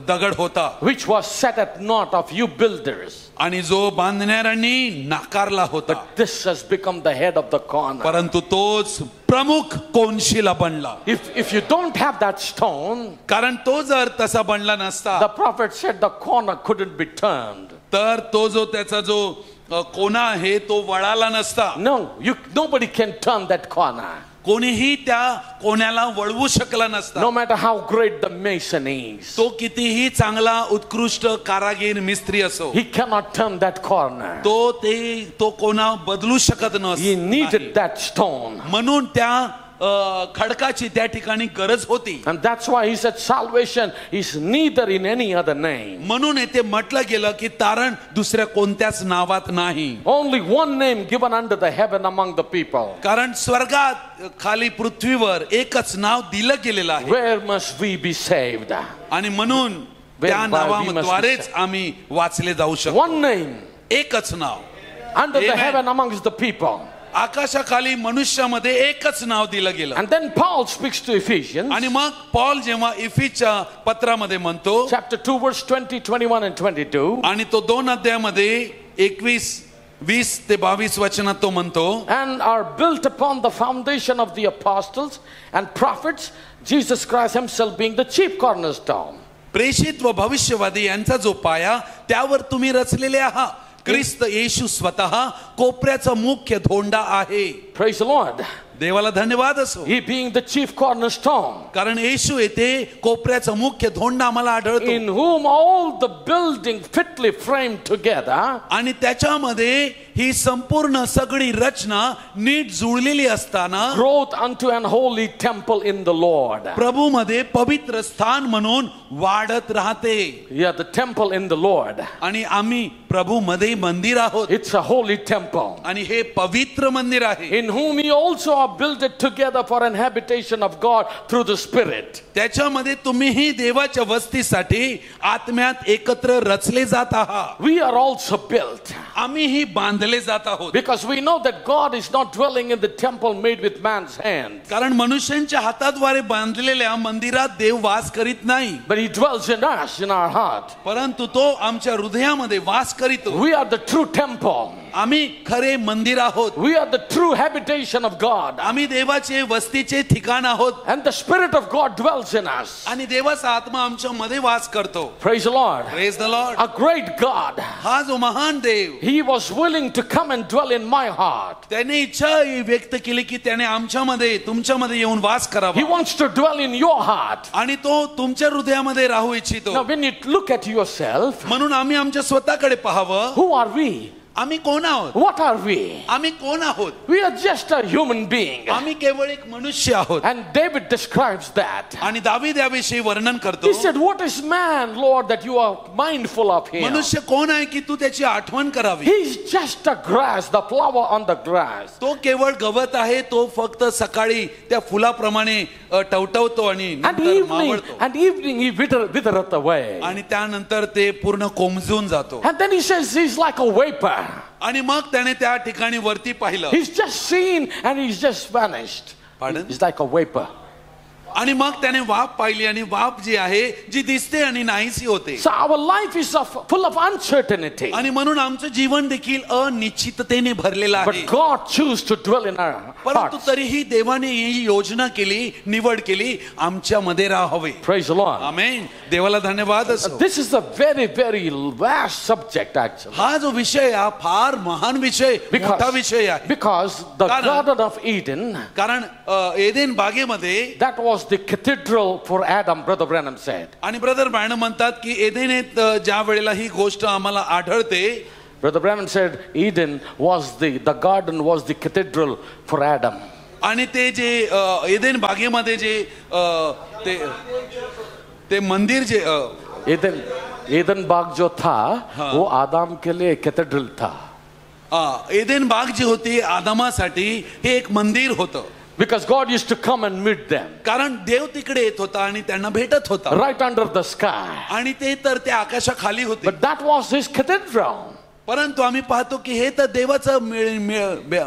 दगड होता, which was set at naught of you builders, आणि जो बांधणाऱ्यांनी नाकारला होता, but this has become the head of the corner. परंतु तोच प्रमुख कोनशिला बनला. If you don't have that stone, कारण तो जर तसा बनला नसता, the prophet said the corner couldn't be turned. तर तो जो त्याचा जो कोना आहे तो वळाला नसता. No, nobody can turn that corner. कोणीही त्या कोण्याला वळवू शकला नसता. No matter how great the mason is, तो कितीही चांगला उत्कृष्ट कारागीर मिस्त्री असो, he cannot turn that corner. तो कोना बदलू शकत He needed नसतो. that stone. म्हणून त्या खडकाची त्या ठिकाणी गरज होती. And that's why he said salvation is neither in any other name. म्हणून येथे म्हटलं गेलं की तारण दुसऱ्या कोणत्याच नावात नाही. Only one name given under the heaven among the people. कारण स्वर्गात खाली पृथ्वीवर एकच नाव दिलं गेलेलं आहे. Where must we be saved? आणि म्हणून त्या नावाद्वारेच आम्ही वाचले जाऊ शकतो. One name एकच नाव under the Amen. heaven amongst the people. आकाशाखाली मनुष्यामध्ये एकच नाव दिलं गेलं. And then Paul speaks to Ephesians, आणि मग पॉल जेव्हा इफिसच्या पत्रामध्ये म्हणतो, chapter 2 verse 20, 21 and 22. आणि तो 2 अध्यायामध्ये 21, 20 ते 22 वचनात तो म्हणतो, And are built upon the foundation of the apostles and prophets, Jesus Christ himself being the chief cornerstone. प्रेषित व भविष्यवादी यांचा जो पाया त्यावर तुम्ही रचलेले आहात. ख्रिस्त येशू स्वतः कोपऱ्याचा मुख्य धोंडा आहे. Praise the Lord. देवाला धन्यवाद असो. He being the chief cornerstone, कारण येशू येथे कोपऱ्याचा मुख्य धोंडा आम्हाला आढळतो. in whom all the building fitly framed together आणि त्याच्यामध्ये ही संपूर्ण सगळी रचना नीट जुळलेली असताना growth unto an holy temple in the Lord. प्रभू मध्ये पवित्र स्थान म्हणून वाढत राहते. Yeah, the temple in the Lord. आणि आम्ही प्रभू मध्ये मंदिर आहोत. It's a holy temple, आणि हे पवित्र मंदिर आहे. in whom ye also are built together for an habitation of God through the Spirit. त्याच्यामध्ये तुम्हीही देवाच्या वस्तीसाठी आत्म्यात एकत्र रचले जात आहात. We are also built आम्हीही बांधले जात आहोत. because we know that God is not dwelling in the temple made with man's hand, कारण मनुष्यांच्या हाताद्वारे बांधलेल्या मंदिरात देव वास करीत नाही, but he dwells in us, in our heart. परंतु तो आमच्या हृदयामध्ये वास करीतो. We are the true temple. आम्ही खरे मंदिर आहोत. We are the true habitation of God, आम्ही देवाचे वस्तीचे ठिकाण आहोत. and the Spirit of God dwells in us. आणि देवाचा आत्मा आमच्या मध्ये वास करतो. Praise the Lord. Praise the Lord. A great God. हा जो महान देव, He was willing to come and dwell in my heart. त्याने इच्छा व्यक्त केली की त्याने आमच्यामध्ये तुमच्यामध्ये येऊन वास He करावा, wants to dwell in your heart. आणि तो तुमच्या हृदयामध्ये राहू इच्छितो. Now when you look at yourself, म्हणून आम्ही आमच्या स्वतःकडे पाहावं. who are we? आम्ही कोण आहोत? What are we? आम्ही कोण आहोत? We are just a human being. आम्ही केवळ एक मनुष्य आहोत. And David describes that. आणि दावीद याविषयी वर्णन करतो. He said, what is man, Lord, that you are mindful of him? मनुष्य कोण आहे की तू त्याची आठवण करावी? He is just a grass, the flower on the grass. तो केवळ गवत आहे. तो फक्त सकाळी त्या फुलाप्रमाणे टवटवतो आणि नंतर मावळतो. And evening he withereth away. आणि त्यानंतर ते पूर्ण कोमजून जातो. And then he says he's like a vapor. आणि मग त्याने त्या ठिकाणी वरती पाहिलं. He's just seen and he's just vanished. Pardon? He's like a vapor. आणि मग त्याने वाफ पाहिली आणि वाफ जी आहे जी दिसते आणि नाहीशी होते. So our life is full of uncertainty. आणि म्हणून आमचं जीवन देखील अनिश्चिततेने भरलेलं आहे. But God chose to dwell in our परंतु hearts. तरीही देवाने ही योजना केली, निवड केली आमच्या मध्ये राहावे. Praise the Lord. आमेन. देवाला धन्यवाद असो. This is a very, very vast subject actually. हा जो विषय हा फार महान विषय, मोठा विषय आहे. Because the Garden of Eden, कारण एदेन बागेमध्ये that was the cathedral for Adam, Brother Branham said. आणि ब्रदर ब्रॅनम म्हणतात की एदेनेत ज्या वेळेला ही गोष्ट आम्हाला आढळते. Brother Branham said Eden was the garden was the cathedral for Adam. आणि ते जे एदेन बागेमध्ये जे ते मंदिर जे एदन बाग जो था वो आदम के लिए कैथेड्रल था. एदेन बाग जी होती आदमासाठी हे एक मंदिर होतं. Because God used to come and meet them. कारण देव तिकडे येत होता आणि त्यांना भेटत होता. Right under the sky. आणि ते तर त्या आकाशाखाली होते. But that was his cathedral. परंतु आम्ही पाहतो की हे तर देवाचं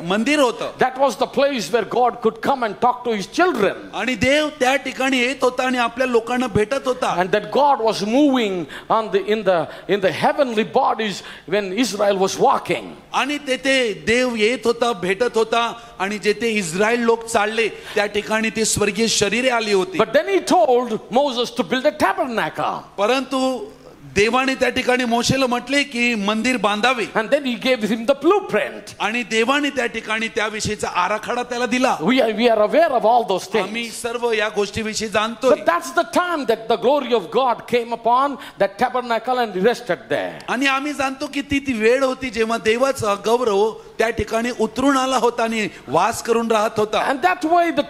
मंदिर होतं. That was the place where God could come and talk to his children. आणि देव त्या ठिकाणी येत होता आणि आपल्या लोकांना भेटत होता. And that God was moving in the heavenly bodies when Israel was walking. आणि तेथे देव येत होता, भेटत होता आणि जेथे इस्रायल लोक चालले त्या ठिकाणी ते स्वर्गीय शरीरे आली होती. But then he told Moses to build a tabernacle. परंतु देवाने त्या ठिकाणी मोशेला म्हटले की मंदिर बांधावे. And then he gave him the blueprint. आणि देवाने त्या ठिकाणी त्याविषयीचा आराखडा त्याला दिला. We are aware of all those things. आम्ही सर्व या गोष्टीविषयी जाणतोय. But that's the time that the glory of God came upon that tabernacle and rested there. आणि आम्ही जाणतो की ती वेळ होती जेव्हा देवाचा गौरव त्या ठिकाणी उतरून आला होता आणि वास करून राहत होता. And that way the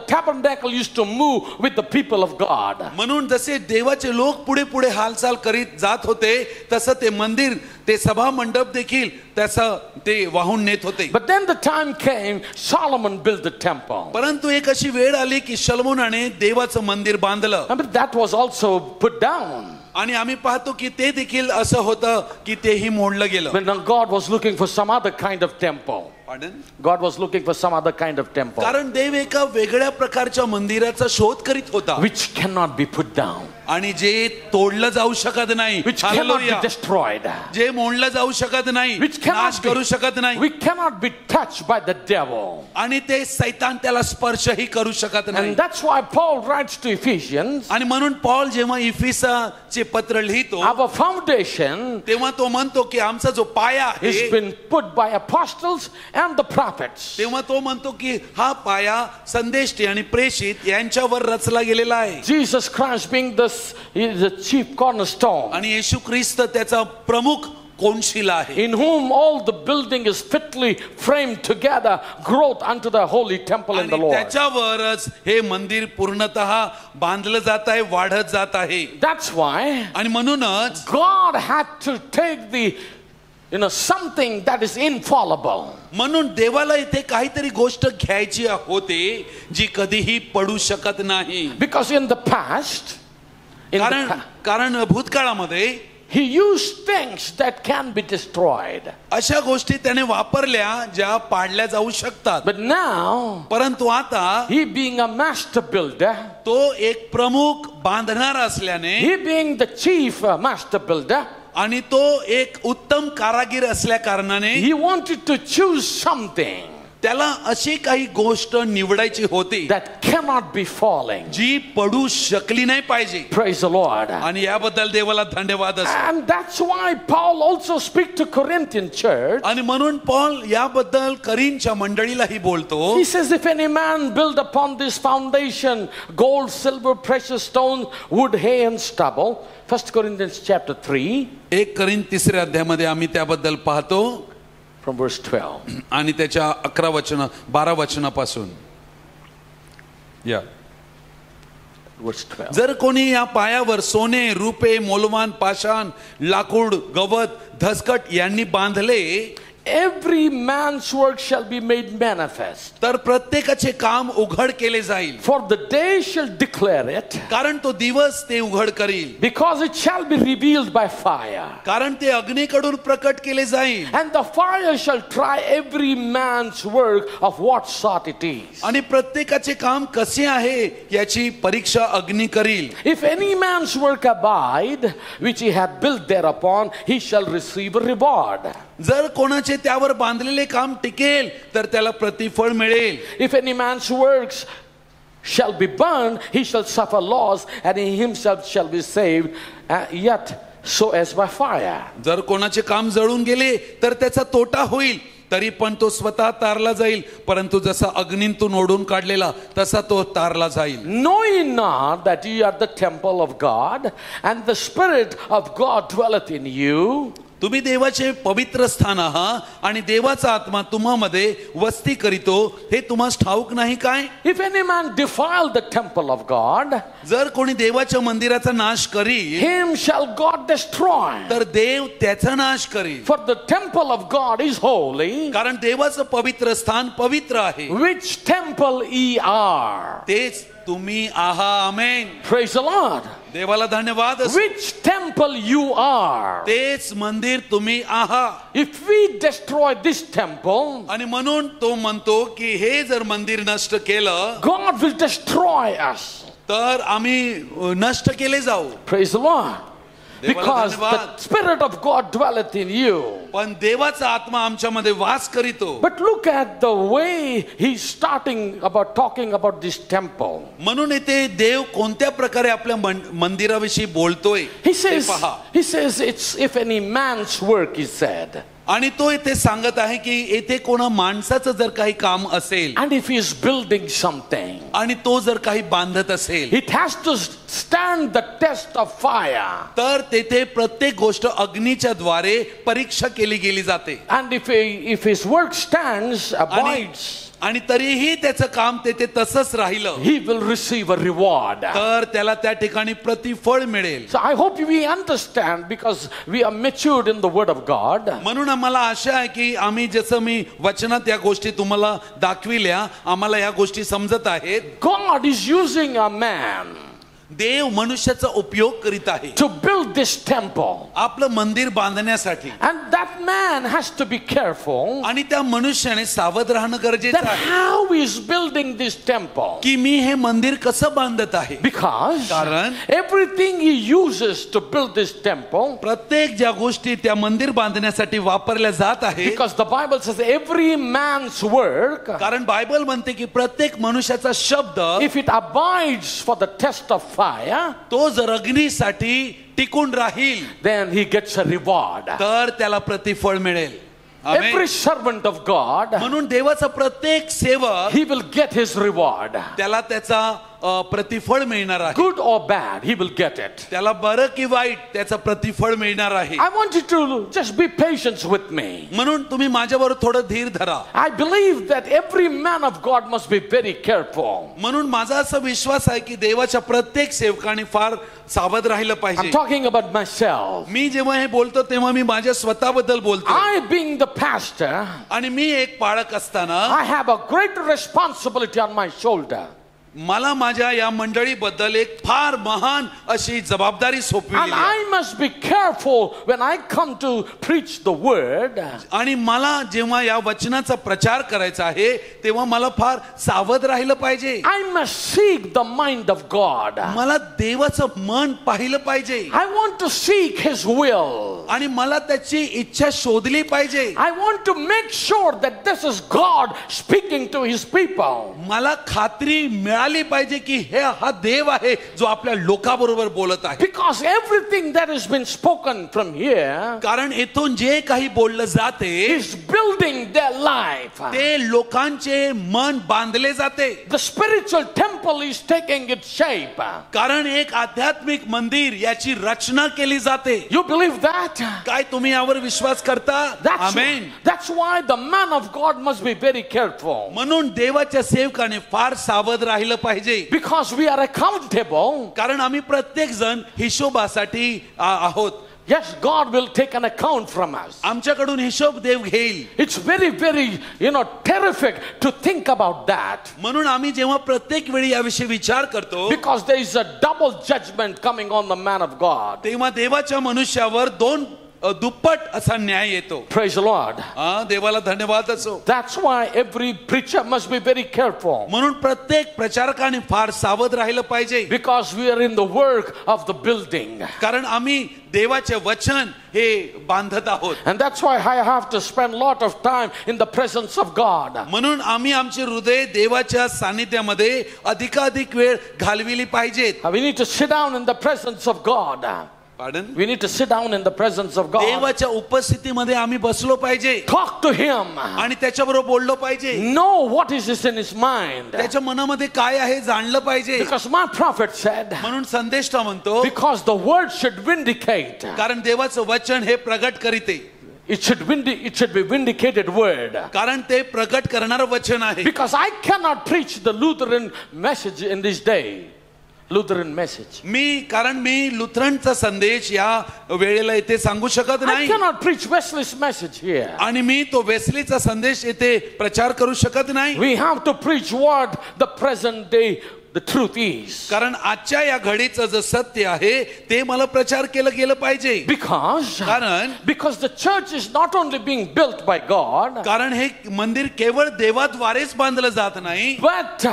tabernacle used to move with the people of God. म्हणून जसे देवाचे लोक पुढे पुढे हालचाल करीत जात होते तसं ते मंदिर, ते सभा मंडप देखील तसं ते वाहून नेत होते. But then the time came, Solomon built the temple. परंतु एक अशी वेळ आली की शलोमोनाने देवाचं मंदिर बांधलं. But that was also put down. आणि आम्ही पाहतो की ते देखील असं होतं की तेही मोडलं गेलं. When God was looking for some other kind of temple. Pardon? God was looking for some other kind of temple. कारण देव एका वेगळ्या प्रकारच्या मंदिराचा शोध करीत होता. Which cannot be put down. आणि जे तोडलं जाऊ शकत नाही. Which cannot be destroyed. जे मोडलं जाऊ शकत नाही, नाश करू शकत नाही. We cannot be touched by the devil. आणि ते सैतान त्याला स्पर्शही करू शकत नाही. And that's why Paul writes to Ephesians. आणि म्हणून पॉल जेव्हा इफिसाचे पत्र लिहितो our foundation तेव्हा तो म्हणतो की आमचा जो पाया has आहे been put by apostles and the prophets. तेव्हा तो म्हणतो की हा पाया संदेष्टे आणि प्रेषित यांच्यावर रचला गेलेला आहे. Jesus Christ being the chief cornerstone. आणि येशू ख्रिस्त त्याचा प्रमुख कोनशिला आहे. In whom all the building is fitly framed together, growth unto the holy temple in the Lord. त्याच्यावरच हे मंदिर पूर्णतः बांधलं जात आहे, वाढत जात आहे. That's why आणि म्हणूनच God had to take something that is infallible. म्हणून देवाला इथे काहीतरी गोष्ट घ्यायची होते जी कधीही पडू शकत नाही. Because in the past, कारण भूतकाळामध्ये he used things that can be destroyed. अशा गोष्टी त्याने वापरल्या ज्या पाडल्या जाऊ शकतात. But now, परंतु आता he being a master builder, तो एक प्रमुख बांधणारा असल्याने, he being the chief master builder, आणि तो एक उत्तम कारागीर असल्या कारणाने he wanted to choose something त्याला अशी काही गोष्ट निवडायची होती that cannot be falling. जी पडू शकली नाही पाहिजे. Praise the Lord. आणि याबद्दल देवाला धन्यवाद असो. And that's why Paul also speaks to Corinthian church. आणि म्हणून पॉल याबद्दल करीनच्या मंडळीलाही बोलतो. He says, if any man build upon this foundation gold, silver, precious stones, wood, hay and stubble. 1 Corinthians chapter 3. 1 करीन 3 अध्यायामध्ये आम्ही त्याबद्दल पाहतो. from verse 12. आणि त्याच्या 12 वचनापासून या Verse 12. जर कोणी या पायावर सोने रुपे मौल्यवान पाषाण लाकूड गवत धसकट यांनी बांधले Every man's work shall be made manifest. तर प्रत्येकाचे काम उघड केले जाईल For the day shall declare it, कारण तो दिवस ते उघड करील because it shall be revealed by fire. कारण ते अग्नीकडून प्रकट केले जाईल And the fire shall try every man's work of what sort it is. आणि प्रत्येकाचे काम कसे आहे याची परीक्षा अग्नी करील If any man's work abide, which he hath built thereupon, he shall receive a reward. जर कोणाचे त्यावर बांधलेले काम टिकेल तर त्याला प्रतिफळ मिळेल If any man's works shall be burned, he shall suffer loss, and he himself shall be saved, yet so as by fire. जर कोणाचे काम जळून गेले तर त्याचा तोटा होईल तरी पण तो स्वतः तारला जाईल परंतु जसा अग्नीतून ओढून काढलेला तसा तो तारला जाईल Know ye not that ye are the temple of God, and the Spirit of God dwelleth in you? तुम्ही देवाचे पवित्र स्थान आहात आणि देवाचा आत्मा तुम्हामध्ये वस्ती करीतो हे तुम्हास ठाऊक नाही काय If any man defile the temple of God, जर कोणी देवाच्या मंदिराचा नाश करील him shall God destroy. तर देव त्याचा नाश करील For the temple of God is holy, कारण देवाचं पवित्र स्थान पवित्र आहे which temple ye are. तेच तुम्ही आहात आमेन Praise the Lord. देवाला धन्यवाद असो. Which temple you are. तेच मंदिर तुम्ही आहात If we destroy this temple, आणि म्हणून तो म्हणतो की हे जर मंदिर नष्ट केलं God will destroy us. तर आम्ही नष्ट केले जाऊ Praise the Lord. Because the Spirit of God dwelleth in you. पण देवाचा आत्मा आमच्यामध्ये वास करीतो But look at the way he's talking about this temple. म्हणून येथे देव कोणत्या प्रकारे आपल्या मंदिराविषयी बोलतोय He ते says, पहा it's if any man's work is said. आणि तो येथे सांगत आहे की येथे कोणा माणसाचं जर काही काम असेल And if he is building something, आणि तो जर काही बांधत असेल it has to stand the test of fire. तर तेथे प्रत्येक गोष्ट अग्नीच्या द्वारे परीक्षा केली गेली जाते And if his work stands, abides, आणि तरीही त्याचं काम तेथे तसंच राहिलं he will receive a reward. तर त्याला त्या ठिकाणी प्रतिफळ मिळेल So I hope we understand, because we are matured in the word of God. म्हणून आम्हाला आशा आहे की आम्ही जसं मी वचनात या गोष्टी तुम्हाला दाखविल्या आम्हाला या गोष्टी समजत आहेत God is using a man देव मनुष्याचा उपयोग करीत आहे to build this temple. आपलं मंदिर बांधण्यासाठी And that man has to be careful आणि त्या मनुष्याने सावध राहणं गरजेचं that आहे how he is building this temple. की मी हे मंदिर कसं बांधत आहे Because कारण everything he uses to build this temple, प्रत्येक ज्या गोष्टी त्या मंदिर बांधण्यासाठी वापरल्या जात आहेत because the Bible says every man's work, कारण बायबल म्हणते की प्रत्येक मनुष्याचा शब्द if it abides for the test of fire, तो जर अग्नीसाठी टिकून राहील then he gets a reward. तर त्याला प्रतिफळ मिळेल आमेन. Every servant of God, म्हणून देवाचा प्रत्येक सेवक he will get his reward. त्याला त्याचा प्रतिफळ मिळणार आहे Good or bad, he will get it. त्याला बरं की वाईट त्याचं प्रतिफळ मिळणार आहे I want you to just be patient with me. म्हणून तुम्ही माझ्याबरोबर थोडं धीर धरा I believe that every man of God must be very careful. म्हणून माझा असा विश्वास आहे की देवाच्या प्रत्येक सेवकाने फार सावध राहिलं I'm पाहिजे talking about myself. मी जेव्हा हे बोलतो तेव्हा मी माझ्या स्वतःबद्दल बोलतो I, being the pastor, आणि मी एक पाळक असताना I have a great responsibility on my shoulder. मला माझ्या या मंडळीबद्दल एक फार महान अशी जबाबदारी And सोपविली I must be careful when I come to preach the word. आणि मला जेव्हा या वचनाचा प्रचार करायचा आहे तेव्हा मला फार सावध राहिलं पाहिजे I must seek the mind of God. मला देवाचं मन पाहिलं पाहिजे I want to seek His will. आणि मला त्याची इच्छा शोधली पाहिजे I want to make sure that this is God speaking to His people. मला खात्री मिळाली कळाली पाहिजे की हा देव आहे जो आपल्या लोकांबरोबर बोलत आहे. Because everything that has been spoken from here कारण येथून जे काही बोललं जाते is building their life. ते लोकांचे मन बांधले जाते. The spiritual temple is taking its shape. कारण एक आध्यात्मिक मंदिर याची रचना केली जाते. You believe that? काय तुम्ही यावर विश्वास करता? आमेन. That's why the man of God must be very careful. म्हणून देवाच्या सेवकाने फार सावध राहिलं पाहिजे. Because we are accountable. कारण आम्ही प्रत्येक जण हिशोबासाठी आहोत. Yes, God will take an account from us. आमच्याकडून हिशोब देव घेईल. It's very, very, terrific to think about that. म्हणून आम्ही जेव्हा प्रत्येक वेळी याविषयी विचार करतो Because there is a double judgment coming on the man of God. तेव्हा देवाच्या मनुष्यावर दोन दुप्पट असा न्याय येतो. Praise the Lord. देवाला धन्यवाद असो. That's why every preacher must be very careful. म्हणून प्रत्येक प्रचारकाने फार सावध राहिलं पाहिजे. Because we are in the work of the building. कारण आम्ही देवाचे वचन हे बांधत आहोत. And that's why I have to spend a lot of time in the presence of God. म्हणून आम्ही आमचे हृदय देवाच्या सानिध्यामध्ये अधिकाधिक वेळ घालविली पाहिजेत. We need to sit down in the presence of God. Pardon? We need to sit down in the presence of God. देवाच्या उपस्थितीमध्ये आम्ही बसलो पाहिजे. Talk to him. आणि त्याच्याबरोबर बोललो पाहिजे. Know what is in his mind. त्याच्या मनामध्ये काय आहे जाणलं पाहिजे. Because my prophet said, म्हणून संदेष्टा म्हणतो because the word should vindicate. कारण देवाचं वचन हे प्रगट करीते. It should be vindicated word. कारण ते प्रगट करणारं वचन आहे. Because I cannot preach the Lutheran message in this day. Lutheran message. कारण मी लुथरनचा संदेश या वेळेला इथे सांगू शकत I नाही. cannot preach Wesley's message here. आणि मी तो वेस्लीचा संदेश इथे प्रचार करू शकत नाही. We have to preach what the present day the truth is. कारण आजच्या या घडीचं जे सत्य आहे ते मला प्रचार केलं गेलं पाहिजे. Because the church is not only being built by God. कारण हे मंदिर केवळ देवाद्वारेच बांधलं जात नाही. But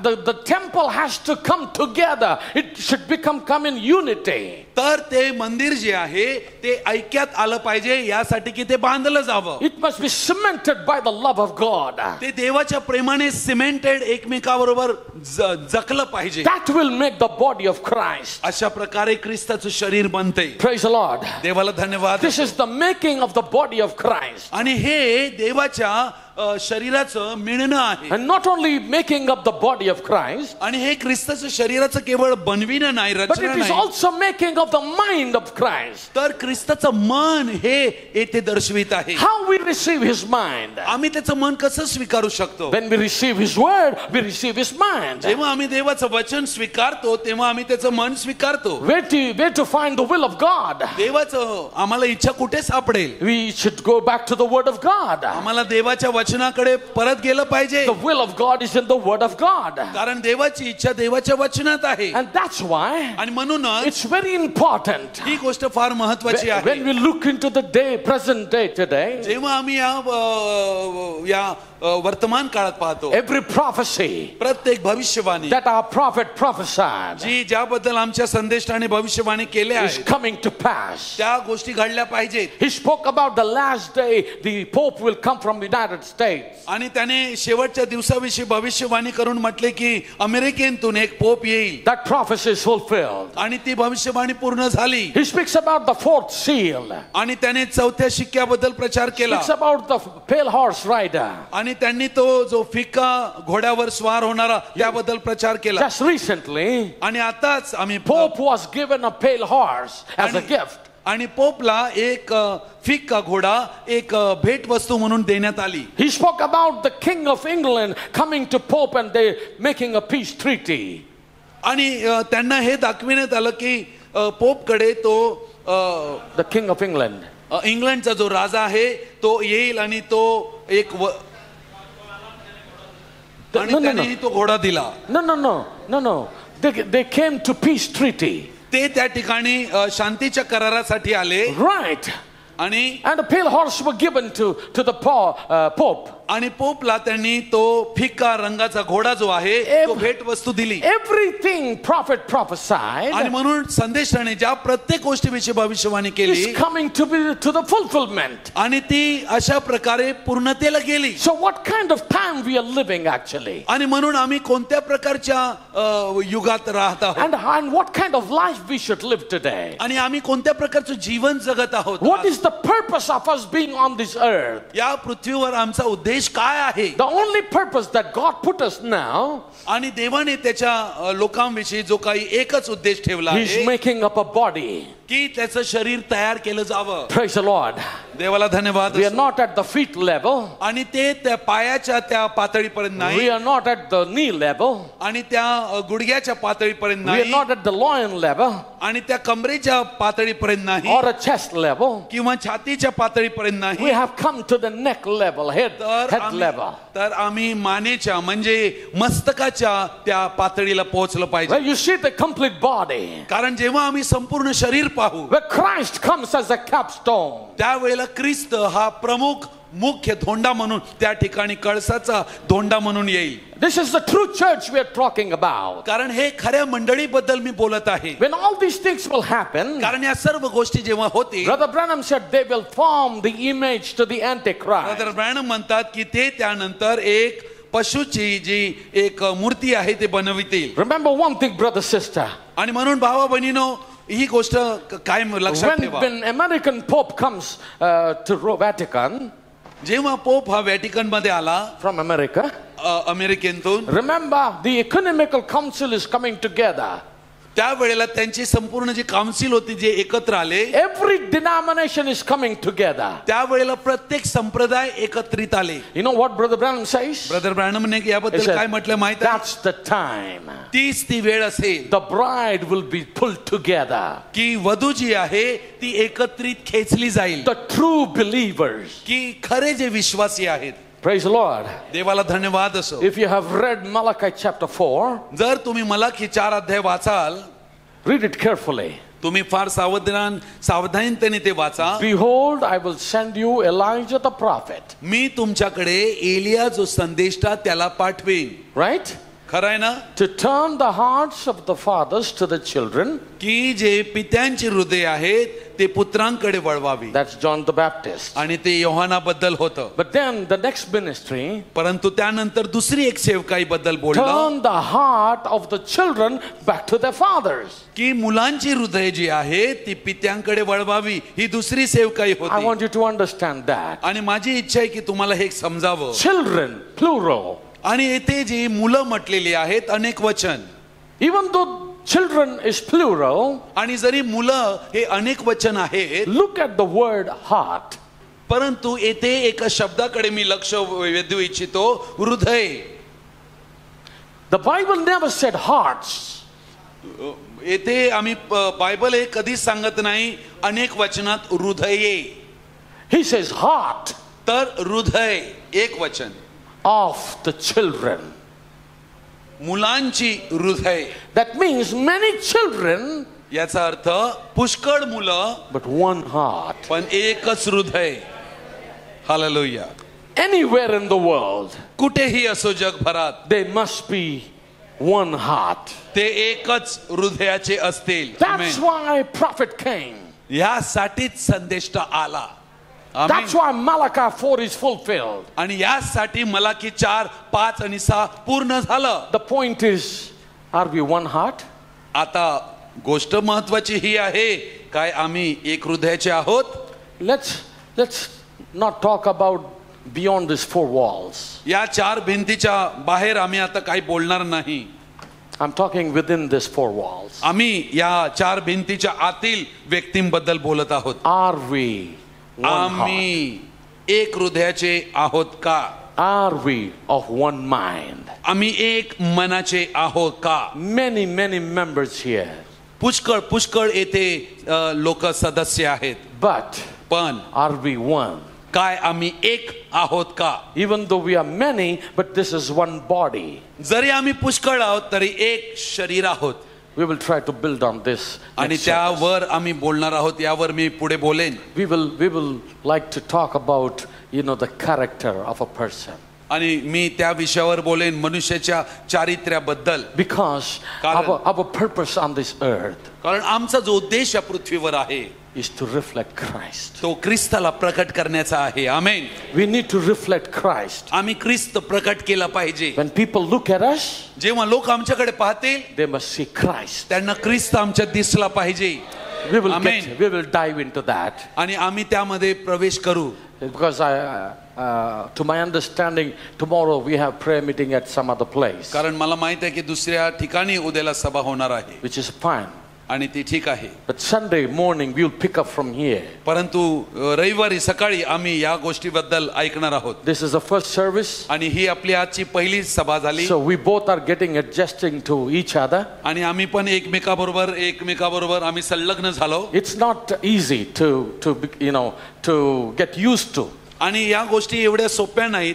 the temple has to come together. It should come in unity. तर ते मंदिर जे आहे ते ऐक्यात आलं पाहिजे यासाठी की ते बांधलं जावं. It must be cemented by the love of God. ते देवाच्या प्रेमाने सिमेंटेड एकमेकाबरोबर जकलं पाहिजे. That will make the body of Christ. अशा प्रकारे ख्रिस्ताचं शरीर बनते. Praise the Lord. देवाला धन्यवाद. This is the making of the body of Christ. आणि हे देवाच्या शरीराचं मिळणं आहे. And not only making up the body of Christ. आणि हे ख्रिस्ताचं शरीराचं केवळ बनविणं नाही, but रचना it is नाही. also making of the mind of Christ. तर ख्रिस्ताचं मन हे येथे दर्शवित आहे. How we receive his mind. आम्ही त्याचं मन कसं स्वीकारू शकतो? When we receive his word, we receive his mind. जेव्हा आम्ही देवाचं वचन स्वीकारतो तेव्हा आम्ही त्याचं मन स्वीकारतो. Where to find the will of God? देवाचं आम्हाला इच्छा कुठे सापडेल? We should go back to the word of God. आम्हाला देवाच्या वचनाकडे परत गेलं पाहिजे. The will of God is in the word of God. कारण देवाची इच्छा देवाच्या वचनात आहे. And that's why आणि म्हणूनच it's very important. ही गोष्ट फार महत्त्वाची आहे. When we look into the present day today, जेव्हा आम्ही या वर्तमान काळात पाहतो, every prophecy प्रत्येक भविष्यवाणी that our prophet prophesied जी ज्याबद्दल आमच्या संदेष्टाने भविष्यवाणी केले is आहे coming to pass. त्या गोष्टी घडल्या पाहिजेत. He spoke about the last day the Pope will come from the United States. आणि त्याने शेवटच्या दिवसाविषयी भविष्यवाणी करून म्हटले की अमेरिकेतून एक पोप येईल. That prophecy is fulfilled. आणि ती भविष्यवाणी पूर्ण झाली. He speaks about the fourth seal. आणि त्याने चौथ्या शिक्क्याबद्दल प्रचार केला. Speaks about the pale horse rider. आणि त्यांनी तो जो फिक्का घोड्यावर स्वार होणारा त्याबद्दल प्रचार केला. Just recently, आणि आताच आम्ही Pope was given a pale horse as a gift. आणि पोपला एक फिक्का घोडा एक भेट वस्तू म्हणून देण्यात आली. He spoke about the King of England coming to Pope and they making a peace treaty. आणि त्यांना हे दाखविण्यात आलं की पोपकडे तो the King of England, इंग्लंडचा जो राजा आहे तो येईल आणि तो एक आणि त्याने तो घोडा दिला. No. They came to peace treaty. ते त्या ठिकाणी शांतीच्या करारासाठी आले. Right. आणि And the pale horse were given to the Pope. आणि पोपला त्यांनी तो फिक्का रंगाचा घोडा जो आहे तो भेट वस्तू दिली. Everything prophet prophesied आणि म्हणून संदेशाने ज्या प्रत्येक गोष्टीविषयी भविष्यवाणी केली is coming to the fulfillment. आणि ती अशा प्रकारे पूर्णतेला गेली. So what kind of time we are living actually? आणि म्हणून आम्ही कोणत्या प्रकारच्या युगात राहत आहोत And what kind of life we should live today? आणि आम्ही कोणत्या प्रकारचं जीवन जगत आहोत. What is the purpose of us being on this earth? या पृथ्वीवर आमचा उद्देश काय आहे. The only purpose that God put us now, आणि देवाने त्याच्या लोकांविषयी जो काही एकच उद्देश ठेवला He's आहे making up a body. की त्याचं शरीर तयार केलं जावं. Praise the Lord. देवाला धन्यवाद. We are not at the feet level. आणि ते त्या पायाच्या त्या पातळीपर्यंत नाही We are not at the knee level. आणि त्या गुडघ्याच्या पातळीपर्यंत We are नाही not at the loin level आणि त्या कमरेच्या पातळीपर्यंत नाही or a chest level. किंवा छातीच्या पातळीपर्यंत We नाही. have come to the neck level, head level. तर आम्ही मानेच्या म्हणजे मस्तकाच्या त्या पातळीला पोहोचलं पाहिजे. Where you see the complete body. कारण जेव्हा आम्ही संपूर्ण शरीर पाहू Where Christ comes as a capstone. त्यावेळेला ख्रिस्त हा प्रमुख मुख्य धोंडा म्हणून त्या ठिकाणी कळसाचा धोंडा म्हणून येईल. This is the true church we are talking about. कारण हे खऱ्या मंडळीबद्दल मी बोलत आहे. When all these things will happen, कारण या सर्व गोष्टी जेव्हा होतील Brother Branham said they will form the image to the Antichrist. Brother Branham म्हणतात की ते त्यानंतर एक पशुची जी एक मूर्ती आहे ते बनवितील. Remember one thing, brother, sister. आणि म्हणून भावा बहिणीनो ही गोष्ट कायम लक्षात ठेवा. When American Pope comes to Vatican जेव्हा पोप हा व्हॅटिकन मध्ये आला from America, अमेरिकेतून remember the Ecumenical Council is coming together. त्यावेळेला त्यांची संपूर्ण जी काउन्सिल होती जे एकत्र आले. Every denomination is coming together. त्यावेळेला प्रत्येक संप्रदाय एकत्रित आले. You know what Brother Branham says? Brother ब्रॅनमने याबद्दल काय म्हटलं माहित आहे. That's the time. तीच ती वेळ असेल The bride will be pulled together. की वधू जी आहे ती एकत्रित खेचली जाईल. The true believers. की खरे जे विश्वासी आहेत. Praise the Lord. देवाला धन्यवाद असो. If you have read Malachi chapter 4, जर तुम्ही मलाकी 4 अध्याय वाचाल read it carefully. तुम्ही फार सावधानतेने ते वाचा. Behold, I will send you Elijah the prophet. मी तुमच्याकडे एलिया जो संदेष्टा त्याला पाठवेन. Right? खरं आहे ना. To turn the hearts of the fathers to the children. की जे पित्यांची हृदय आहेत ते पुत्रांकडे वळवावी. That's John the Baptist. आणि ते योहानाबद्दल होतं. But then the next ministry, परंतु त्यानंतर दुसरी एक सेवकाई बद्दल बोललं turn the heart of the children back to their fathers. की मुलांची हृदय जी आहे ती पित्यांकडे वळवावी. ही दुसरी सेवकाई I होती. want you to understand that. आणि माझी इच्छा आहे की तुम्हाला हे समजावं. Children, plural. आणि येथे जी मुलं म्हटलेली आहेत अनेक वचन. Even though children is plural, आणि जरी मुलं हे अनेक वचन आहेत look at the word heart. परंतु येथे एका शब्दाकडे मी लक्ष वेधू इच्छितो. हृदय. The Bible never said hearts. येथे आम्ही बायबल हे कधीच सांगत नाही अनेक वचनात हृदये. He says heart तर हृदय एक वचन. of the children. मुलांची हृदय. That means many children, याचा अर्थ पुष्कळ मुलं but one heart. पण एकच हृदय. Hallelujah. Anywhere in the world, कुठेही असो जगभरात there must be one heart. ते एकच हृदयाचे असतील. That's why prophet came. यासाठीच संदेष्टा आला. That's why Malachi 4 is fulfilled. आणि यासाठी मलाकी 4, 5 आणि 6 पूर्ण झालं. The point is, are we one heart? आता गोष्ट महत्वाची ही आहे काय आम्ही एक हृदयाचे आहोत. Let's not talk about beyond these 4 walls. या 4 भिंतीच्या बाहेर आम्ही आता काही बोलणार नाही. I'm talking within these 4 walls. आम्ही या 4 भिंतीच्या आतील व्यक्तींबद्दल बोलत आहोत. Are we one heart? आम्ही एक हृदयाचे आहोत का. Are we of one mind? आम्ही एक मनाचे आहोत का. Many members here. पुष्कळ येथे लोक सदस्य आहेत. But पण are we one? काय आम्ही एक आहोत का. Even though we are many, but this is one body. जरी आम्ही पुष्कळ आहोत तरी एक शरीर आहोत. We will try to build on this. आणि next service. त्यावर आम्ही बोलणार आहोत, यावर मी पुढे बोलेन. We will like to talk about, the character of a person. आणि मी त्या विषयावर बोलेन, मनुष्याच्या चारित्र्याबद्दल. Because our purpose on this earth कारण आमचा जो उद्देश या पृथ्वीवर आहे is to reflect Christ. तो ख्रिस्ताला प्रकट करण्याचा आहे. आमेन. We need to reflect Christ. आम्ही ख्रिस्त प्रकट केला पाहिजे. When people look at us, जेव्हा लोक आमच्याकडे पाहतील they must see Christ. त्यांना ख्रिस्त आमच्यात दिसला पाहिजे. We will Amen. we will dive into that. आणि आम्ही त्यामध्ये प्रवेश करू. Because to my understanding, tomorrow we have prayer meeting at some other place, कारण मला माहित आहे की दुसऱ्या ठिकाणी उद्याला सभा होणार आहे which is fine. आणि ती ठीक आहे. But Sunday morning we will pick up from here. परंतु रविवारी सकाळी आम्ही या गोष्टीबद्दल ऐकणार आहोत. This is the first service. आणि ही आपली आजची पहिली सभा झाली. So we both are getting adjusting to each other. आणि आम्ही पण एकमेकाबरोबर आम्ही संलग्न झालो. It's not easy to get used to. आणि या गोष्टी एवढ्या सोप्या नाहीत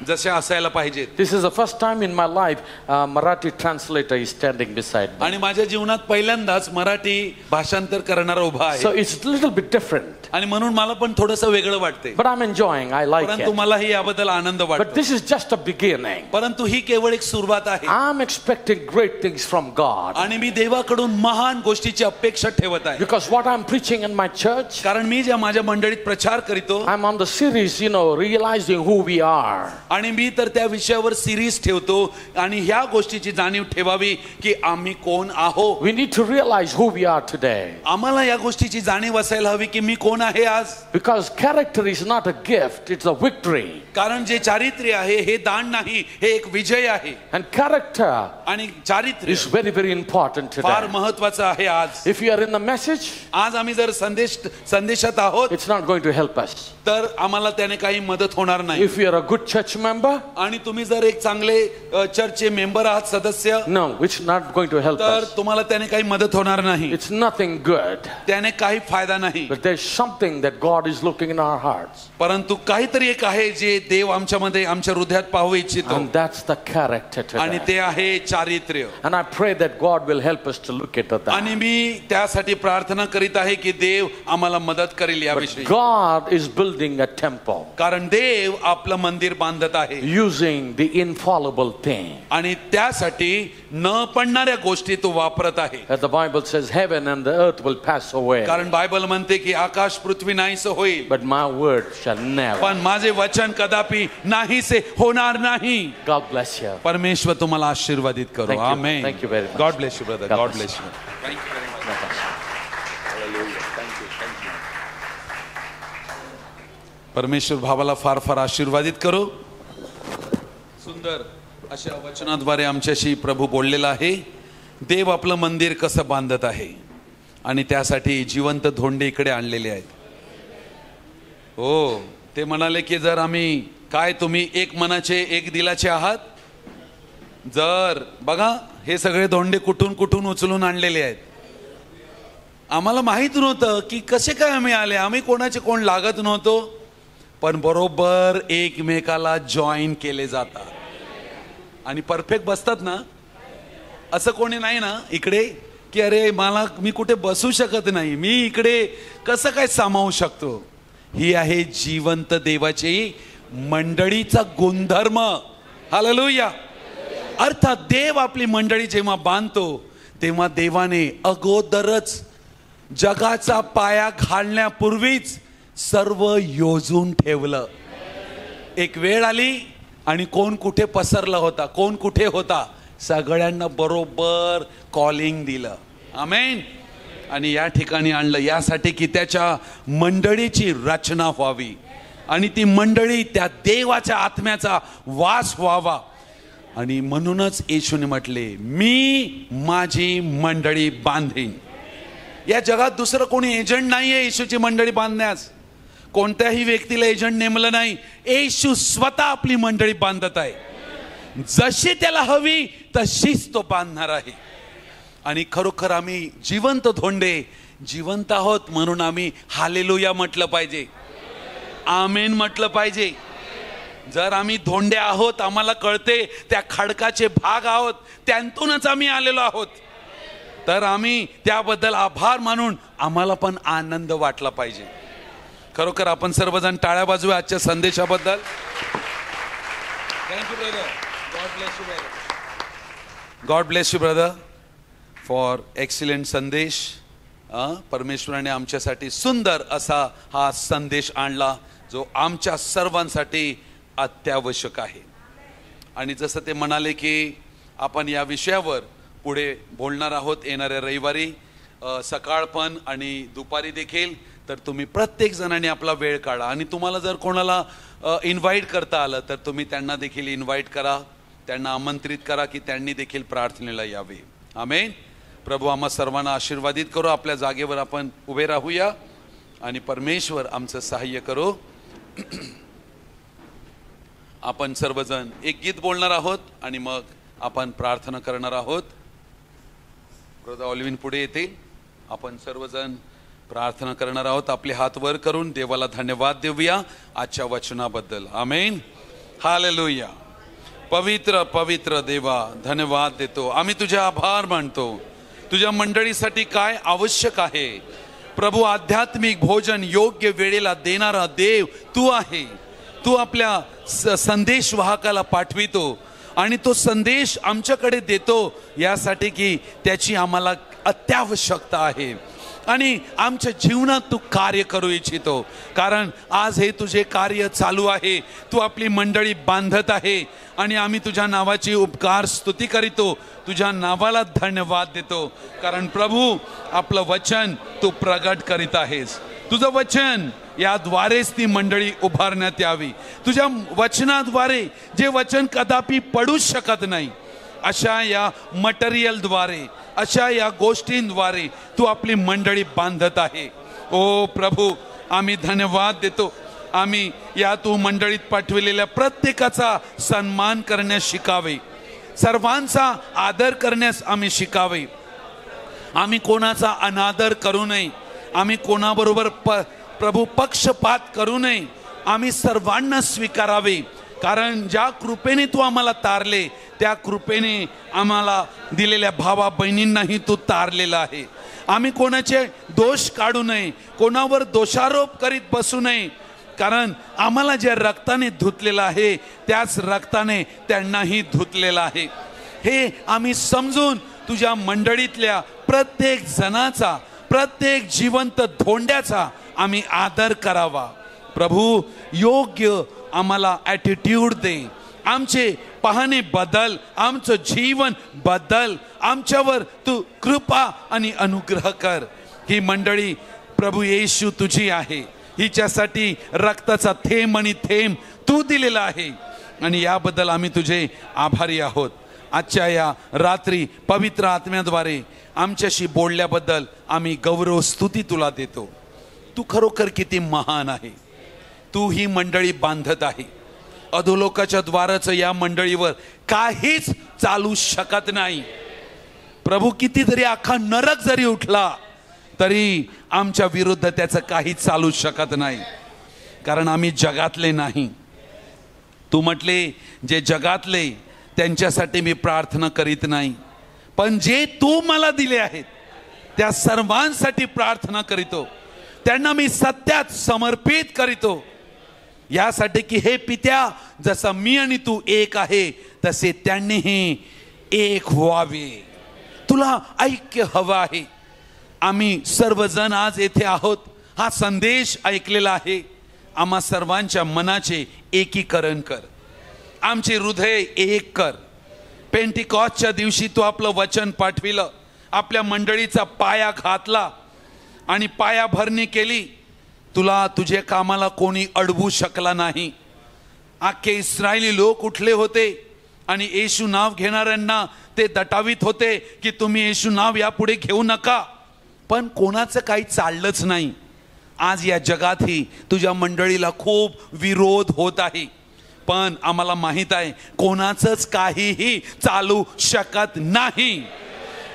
जशा असायला पाहिजेत. This is the first time in my life Marathi translator is standing beside me. आणि माझ्या जीवनात पहिल्यांदाच मराठी भाषांतर करणारा उभा आहे. So it's a little bit different. आणि म्हणून मला पण थोडंसं वेगळं वाटते. But I'm enjoying. I like परंतु it. मलाही याबद्दल आनंद But वाटतो. this is just a beginning. परंतु ही केवळ एक सुरुवात आहे. I'm expecting great things from God. आणि मी देवाकडून महान गोष्टीची अपेक्षा ठेवत आहे. Because what I'm preaching in my church, कारण मी ज्या माझ्या मंडळीत प्रचार करीतो I'm on the series, realizing who we are. आणि मी तर त्या विषयावर सिरीज ठेवतो आणि ह्या गोष्टीची जाणीव ठेवावी की आम्ही कोण आहोत. We need to realize who we are today. आम्हाला या गोष्टीची जाणीव असायला हवी की मी कोण आहे आज. Because character is not a gift, it's a victory. कारण जे चारित्र्य आहे हे दान नाही, हे एक विजय आहे. And character आणि चारित्र्य is very, very important फार today. महत्वाचं आहे आज. If you are in the message, आज आम्ही जर संदेशात आहोत it's not going to help us. तर आम्हाला त्याने काही मदत होणार नाही. If you are a good church member, आणि तुम्ही जर एक चांगले चर्चचे मेंबर आहात, सदस्य, no, it's not going to help तर us. तुम्हाला त्याने काही मदत होणार नाही. It's nothing good. त्याने काही फायदा नाही. But there's something that God is looking in our hearts. परंतु काहीतरी एक आहे जे देव आमच्यामध्ये आमच्या हृदयात पाहू इच्छितो. And that's the character आणि today. ते आहे चारित्र्य. And I pray that God will help us to look into that. आणि मी त्यासाठी प्रार्थना करीत आहे की देव आम्हाला मदत करेल याविषयी. God is building a temple कारण देव आपलं मंदिर बांधत आहे using the infallible thing. आणि त्यासाठी न पडणाऱ्या गोष्टी तो वापरत आहे. As the Bible says, heaven and the earth will pass away, कारण बायबल म्हणते की आकाश पृथ्वी नाहीसे होईल, but my word shall never. पण माझे वचन कदापि नाहीसे होणार नाही. God bless you. परमेश्वर तुम्हाला आशीर्वादित करो. Thank you. Amen. Thank you very much. God bless you, brother. God God bless bless you. Thank you very much. Hallelujah. Thank you. Thank you. परमेश्वर भावाला फार फार आशीर्वादित करो. सुंदर अशा वचनाद्वारे आमच्याशी प्रभू बोललेला आहे. देव आपलं मंदिर कसं बांधत आहे आणि त्यासाठी जिवंत धोंडे इकडे आणलेले आहेत. हो, ते म्हणाले की जर आम्ही काय तुम्ही एक मनाचे एक दिलाचे आहात. जर बघा हे सगळे धोंडे कुठून उचलून आणलेले आहेत. आम्हाला माहित नव्हतं की कसे काय आम्ही आले. आम्ही कोणाचे कोण लागत नव्हतो, पण बरोबर एकमेकाला जॉईन केले जातात आणि परफेक्ट बसतात ना. असं कोणी नाही ना इकडे की अरे मी कुठे बसू शकत नाही, मी इकडे कसं काय सामावू शकतो. ही आहे जिवंत देवाची मंडळीचा गुणधर्म. हालेलुया. अर्थात देव आपली मंडळी जेव्हा बांधतो तेव्हा देवाने अगोदरच जगाचा पाया घालण्यापूर्वीच सर्व योजून ठेवलं. एक वेळ आली आणि कोण कुठे पसरला होता, कोण कुठे होता, सगळ्यांना बरोबर कॉलिंग दिलं. आमेन. आणि या ठिकाणी आणलं यासाठी की त्याच्या मंडळीची रचना व्हावी आणि ती मंडळी त्या देवाच्या आत्म्याचा वास व्हावा. आणि म्हणूनच येशूने म्हटले, मी माझी मंडळी बांधीन. या जगात दुसरं कोणी एजंट नाहीये येशूची मंडळी बांधण्यास. कोणत्याही व्यक्तीला एजंट नेमलं नाही. येशू स्वतः आपली मंडळी बांधत आहे. जशी त्याला हवी तशीच तो बांधणार आहे. आणि खरोखर आम्ही जिवंत धोंडे जिवंत आहोत म्हणून आम्ही हालेलुया म्हटलं पाहिजे, आमेन म्हटलं पाहिजे. जर आम्ही धोंडे आहोत, आम्हाला कळते त्या खडकाचे भाग आहोत, त्यांतूनच आम्ही आलेलो आहोत. तर आम्ही त्याबद्दल आभार मानून आम्हाला पण आनंद वाटला पाहिजे. खरोखर आपण सर्वजण टाळ्या वाजवूया आजच्या संदेशाबद्दल. Thank you brother. God bless you brother. God bless you brother for excellent संदेश. परमेश्वराने आमच्यासाठी सुंदर असा हा संदेश आणला जो आमच्या सर्वांसाठी अत्यावश्यक आहे. आणि जसं ते म्हणाले की आपण या विषयावर पुढे बोलणार आहोत येणाऱ्या रविवारी सकाळ पण आणि दुपारी देखील. तर तुम्ही प्रत्येक जणांनी आपला वेळ काढा आणि तुम्हाला जर कोणाला इन्व्हाइट करता आलं तर तुम्ही त्यांना देखील इन्व्हाइट करा, त्यांना आमंत्रित करा की त्यांनी देखील प्रार्थनेला यावे. आमेन. प्रभू आम्हा सर्वांना आशीर्वादित करो. आपल्या जागेवर आपण उभे राहूया आणि परमेश्वर आमचं सहाय्य करो. आपण सर्वजण एक गीत बोलणार आहोत आणि मग आपण प्रार्थना करणार आहोत. ब्रदर ऑलिव्हिन पुढे येतील. आपण सर्वजण प्रार्थना करणार आहोत. आपले हात वर करून देवाला धन्यवाद देऊया आजच्या वचनाबद्दल. आमेन. हालेलुया. पवित्र पवित्र देवा धन्यवाद देतो. आम्ही तुझे आभार मानतो. तुझ्या मंडळीसाठी काय आवश्यक आहे प्रभू. आध्यात्मिक भोजन योग्य वेळेला देणारा देव तू आहे. तू आपल्या संदेश वाहकाला पाठवितो आणि तो संदेश आमच्याकडे देतो यासाठी की त्याची आम्हाला अत्यावश्यकता आहे आणि आमच्या जीवनात तू कार्य करू इच्छितो. कारण आज हे तुझे कार्य चालू आहे. तू आपली मंडळी बांधत आहे आणि आम्ही तुझ्या नावाची उपकार स्तुती करीतो. तुझ्या नावाला धन्यवाद देतो. कारण प्रभू आपलं वचन तू प्रगट करीत आहेस. तुझं वचन याद्वारेच ती मंडळी उभारण्यात यावी. तुझ्या वचनाद्वारे जे वचन कदापि पडूच शकत नाही अशा या मटेरियलद्वारे अशा या गोष्टींद्वारे तू आपली मंडळी बांधत आहे. ओ प्रभू आम्ही धन्यवाद देतो. आम्ही या तू मंडळीत पाठविलेल्या प्रत्येकाचा सन्मान करण्यास शिकावे. सर्वांचा आदर करण्यास आम्ही शिकावे. आम्ही कोणाचा अनादर करू नये. आम्ही कोणाबरोबर प्रभू पक्षपात करू नये. आम्ही सर्वांना स्वीकारावे. कारण ज्या कृपेने तू आम्हाला तारले त्या कृपेने आम्हाला दिलेल्या भावा बहिणींनाही तू तारलेला आहे. आम्ही कोणाचे दोष काढू नये. कोणावर दोषारोप करीत बसू नये. कारण आम्हाला ज्या रक्ताने धुतलेलं आहे त्याच रक्ताने त्यांनाही धुतलेलं आहे. हे आम्ही समजून तुझ्या मंडळीतल्या प्रत्येक जणाचा प्रत्येक जिवंत धोंड्याचा आम्ही आदर करावा. प्रभू योग्य आम्हाला ॲटिट्यूड दे. आमचे पाहणे बदल. आमचं जीवन बदल. आमच्यावर तू कृपा आणि अनुग्रह कर. ही मंडळी प्रभू येशू तुझी आहे. हिच्यासाठी रक्ताचा थेंब आणि थेंब तू दिलेला आहे आणि याबद्दल आम्ही तुझे आभारी आहोत. आजच्या या रात्री पवित्र आत्म्याद्वारे आमच्याशी बोलल्याबद्दल आम्ही गौरव स्तुती तुला देतो. तू खरोखर किती महान आहे. तू ही मंडळी बांधत आहे. अधोलोकाच्या द्वाराचं या मंडळीवर काहीच चालू शकत नाही. प्रभू कितीतरी अख्खा नरक जरी उठला तरी आमच्या विरुद्ध त्याचं काही चालू शकत नाही. कारण आम्ही जगातले नाही. तू म्हटले जे जगातले त्यांच्यासाठी मी प्रार्थना करीत नाही पण जे तू मला दिले आहेत त्या सर्वांसाठी प्रार्थना करीतो. त्यांना मी सत्यात समर्पित करीतो यासाठी की हे पित्या जसं मी आणि तू एक आहे तसे त्यांनीही एक व्हावे. तुला ऐक्य हवं आहे. आम्ही सर्वजण आज येथे आहोत. हा संदेश ऐकलेला आहे. आम्हा सर्वांच्या मनाचे एकीकरण कर. आमचे हृदय एक कर. पेंटिकॉस्टच्या दिवशी तू आपलं वचन पाठविलं. आपल्या मंडळीचा पाया घातला आणि पायाभरणी केली. तुला तुझे कामाला कोणी अडवू शकला नाही. अख्खे इस्रायली लोक उठले होते आणि येशू नाव घेणाऱ्यांना ते दटावित होते की तुम्ही येशू नाव यापुढे घेऊ नका. पण कोणाचं काही चाललंच नाही. आज या जगातही तुझ्या मंडळीला खूप विरोध होत आहे पण आम्हाला माहित आहे कोणाचंच काहीही चालू शकत नाही.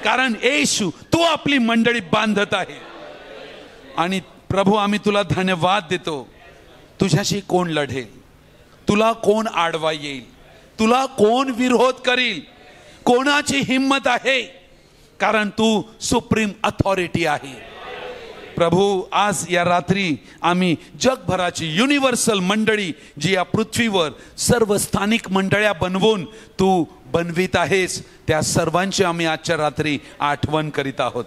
कारण येशू तू आपली मंडळी बांधत आहे. आणि प्रभू आम्ही तुला धन्यवाद देतो. तुझ्याशी कोण लढेल. तुला कोण आडवा येईल. तुला कोण विरोध करील. कोणाची हिम्मत आहे. कारण तू सुप्रीम अथॉरिटी आहे. प्रभू, आज या रात्री आम्ही जगभराची युनिव्हर्सल मंडळी जी या पृथ्वीवर सर्व स्थानिक मंडळ्या बनवून तू बनवित आहेस, त्या सर्वांची आम्ही आजच्या रात्री आठवण करीत आहोत.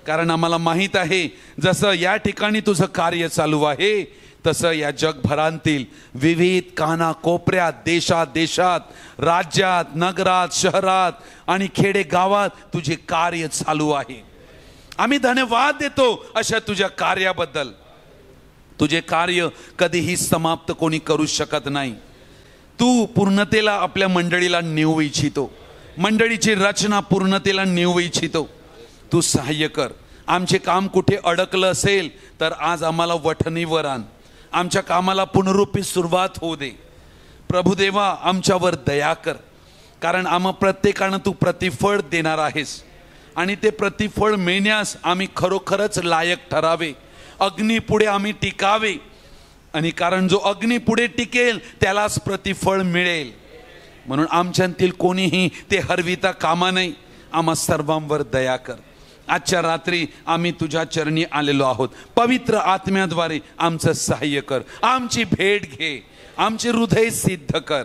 कारण आम्हाला माहीत आहे, जसं या ठिकाणी तुझं कार्य चालू आहे, तसं या जगभरातील विविध कानाकोपऱ्यात, देशात, राज्यात, नगरात, शहरात आणि खेडेगावात तुझे कार्य चालू आहे. आम्ही धन्यवाद देतो अशा तुझ्या कार्याबद्दल. तुझे कार्य कधीही समाप्त कोणी करू शकत नाही. तू पूर्णतेला आपल्या मंडळीला नेऊ इच्छितो. मंडळीची रचना पूर्णतेला नेऊ इच्छितो. तू सहाय्य कर. आमचे काम कुठे अडकलं असेल तर आज आम्हाला वठणीवर आण. आमच्या कामाला पुनरुपी सुरुवात होऊ दे. प्रभुदेवा, आमच्यावर दया कर. कारण आम्हा प्रत्येकानं तू प्रतिफळ देणार आहेस आणि ते प्रतिफळ मिळण्यास आम्ही खरोखरच लायक ठरावे. अग्नीपुढे आम्ही टिकावे. आणि कारण जो अग्नीपुढे टिकेल त्यालाच प्रतिफळ मिळेल. म्हणून आमच्यातील कोणीही ते हरविता कामा नाही. आम्हा सर्वांवर दया कर. आजच्या रात्री आम्ही तुझ्या चरणी आलेलो आहोत. पवित्र आत्म्याद्वारे आमचं सहाय्य कर. आमची भेट घे. आमचे हृदय सिद्ध कर.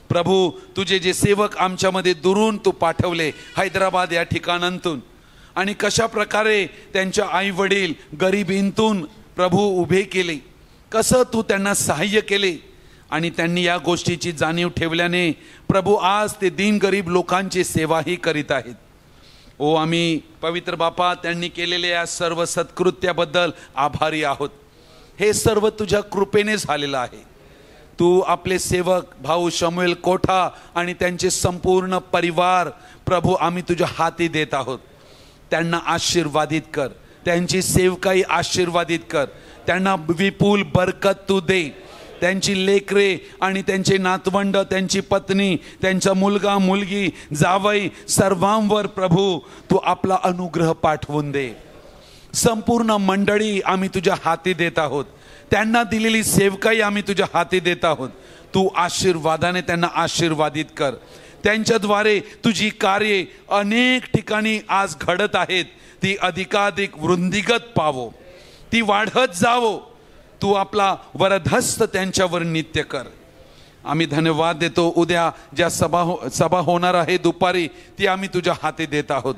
प्रभू, तुझे जे सेवक आमच्यामध्ये दुरून तू पाठवले हैदराबाद या ठिकाणांतून, आणि कशा प्रकारे त्यांच्या आई वडील गरिबींतून प्रभू उभे केले, कसं तू त्यांना सहाय्य केले आणि त्यांनी या गोष्टीची जाणीव ठेवल्याने प्रभू आज ते दीनगरीब लोकांची सेवाही करीत आहेत. ओ आम्ही पवित्र बापा त्यांनी केलेल्या या सर्व सत्कृत्याबद्दल आभारी आहोत. हे सर्व तुझ्या कृपेने झालेलं आहे. तू आपले सेवक भाऊ शमुएल कोठा आणि त्यांचे संपूर्ण परिवार प्रभू आम्ही तुझ्या हाती देत आहोत. त्यांना आशीर्वादित कर. त्यांची सेवकाई आशीर्वादित कर. त्यांना विपुल बरकत तू दे. त्यांची लेकरे आणि त्यांचे नातवंड, त्यांची पत्नी, त्यांचा मुलगा मुलगी, जावई सर्वांवर प्रभू तू आपला अनुग्रह पाठवून दे. संपूर्ण मंडळी आम्ही तुझ्या हाती देत आहोत. त्यांना दिलेली सेवकाई आम्ही तुझ्या हाती देत आहोत. तू आशीर्वादाने त्यांना आशीर्वादित कर. त्यांच्याद्वारे तुझी कार्ये अनेक ठिकाणी आज घडत आहेत, ती अधिकाधिक वृद्धिगत पावो, ती वाढत जावो. तू आपला वरदहस्त त्यांच्यावर नित्य कर. आम्ही धन्यवाद देतो. उद्या ज्या सभा होणार आहे दुपारी, ती आम्ही तुझ्या हाती देत आहोत.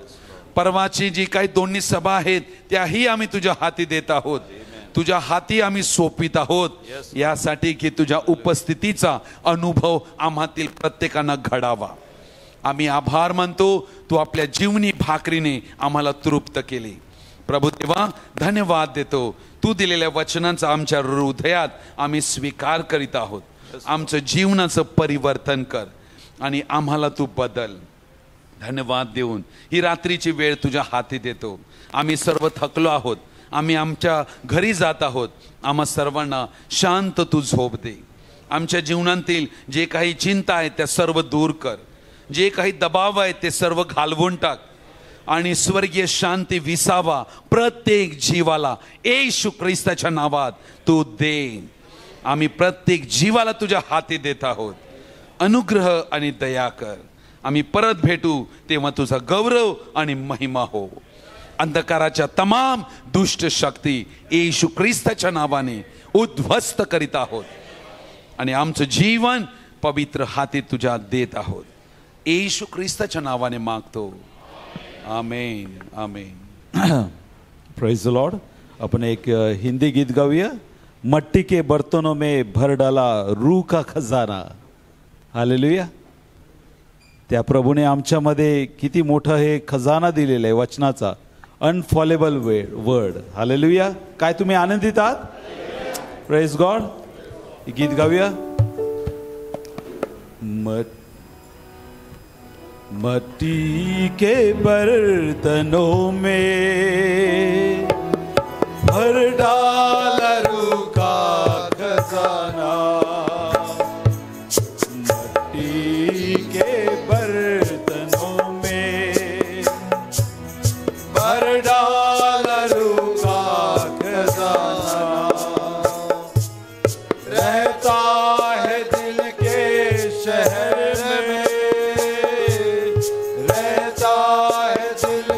परवाची जी काही दोन्ही सभा आहेत त्याही आम्ही तुझ्या हाती देत आहोत. तुझ्या हाती आम्ही सोपित आहोत, यासाठी की तुझ्या उपस्थितीचा अनुभव आम्हातील प्रत्येकांना घडावा. आम्ही आभार मानतो. तू आपल्या जीवनी भाकरीने आम्हाला तृप्त केले. प्रभू देवा, धन्यवाद देतो. तू दिलेल्या वचनांचा आमच्या हृदयात आम्ही स्वीकार करीत आहोत. आमचं जीवनाचं परिवर्तन कर आणि आम्हाला तू बदल. धन्यवाद देऊन ही रात्रीची वेळ तुझ्या हाती देतो. आम्ही सर्व थकलो आहोत. आम्ही आमच्या घरी जात आहोत. आम्हा सर्वांना शांत तू झोप दे. आमच्या जीवनातील जे काही चिंता आहे त्या सर्व दूर कर. जे काही दबाव आहे ते सर्व घालवून टाक आणि स्वर्गीय शांती विसावा प्रत्येक जीवाला येशू ख्रिस्ताच्या नावात तू दे. आम्ही प्रत्येक जीवाला तुझ्या हाती देत आहोत. अनुग्रह आणि दया कर. आम्ही परत भेटू तेव्हा तुझा गौरव आणि महिमा हो. अंधकाराच्या तमाम दुष्ट शक्ती येशू ख्रिस्ताच्या नावाने उद्ध्वस्त करीत आहोत आणि आमचं जीवन पवित्र हाती तुझ्या देत आहोत. येशू ख्रिस्ताच्या नावाने मागतो. Amen amen. Praise the Lord. अपन एक हिंदी गीत गाऊया. मट्टी के बर्तनों में भर डाला रूह का खजाना. हालेलुया. त्या प्रभूने आमच्यामध्ये किती मोठं हे खजाना दिलेला आहे वचनाचा, अनफॉलेबल वर्ड. हालेलुया. काय तुम्ही आनंदित आहात? Praise God. गीत गाऊया. मट्टी के बर्तनों में भर डाला रूह का खजाना. मट्टी के बर्तनों में भर डाला रूह का खजाना. रहता है दिल के शहर में, रहता है दिल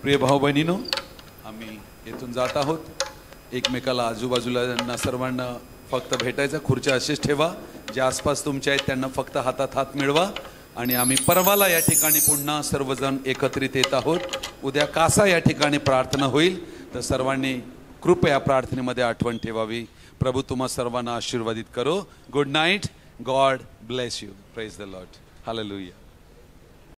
प्रिय भाऊ बहिणीनो, आम्ही येथून जात आहोत. एकमेकाला आजूबाजूला सर्वांना फक्त भेटायचं. खुर्च्या असेच ठेवा. जे आसपास तुमच्या आहेत त्यांना फक्त हातात हात मिळवा. आणि आम्ही परवाला या ठिकाणी पुन्हा सर्वजण एकत्रित येत आहोत. उद्या कासा या ठिकाणी प्रार्थना होईल. तर सर्वांनी कृपया प्रार्थनेमध्ये आठवण ठेवावी. प्रभू तुम्हा सर्वांना आशीर्वादित करो. Good night. God bless you. Praise the Lord. Hallelujah.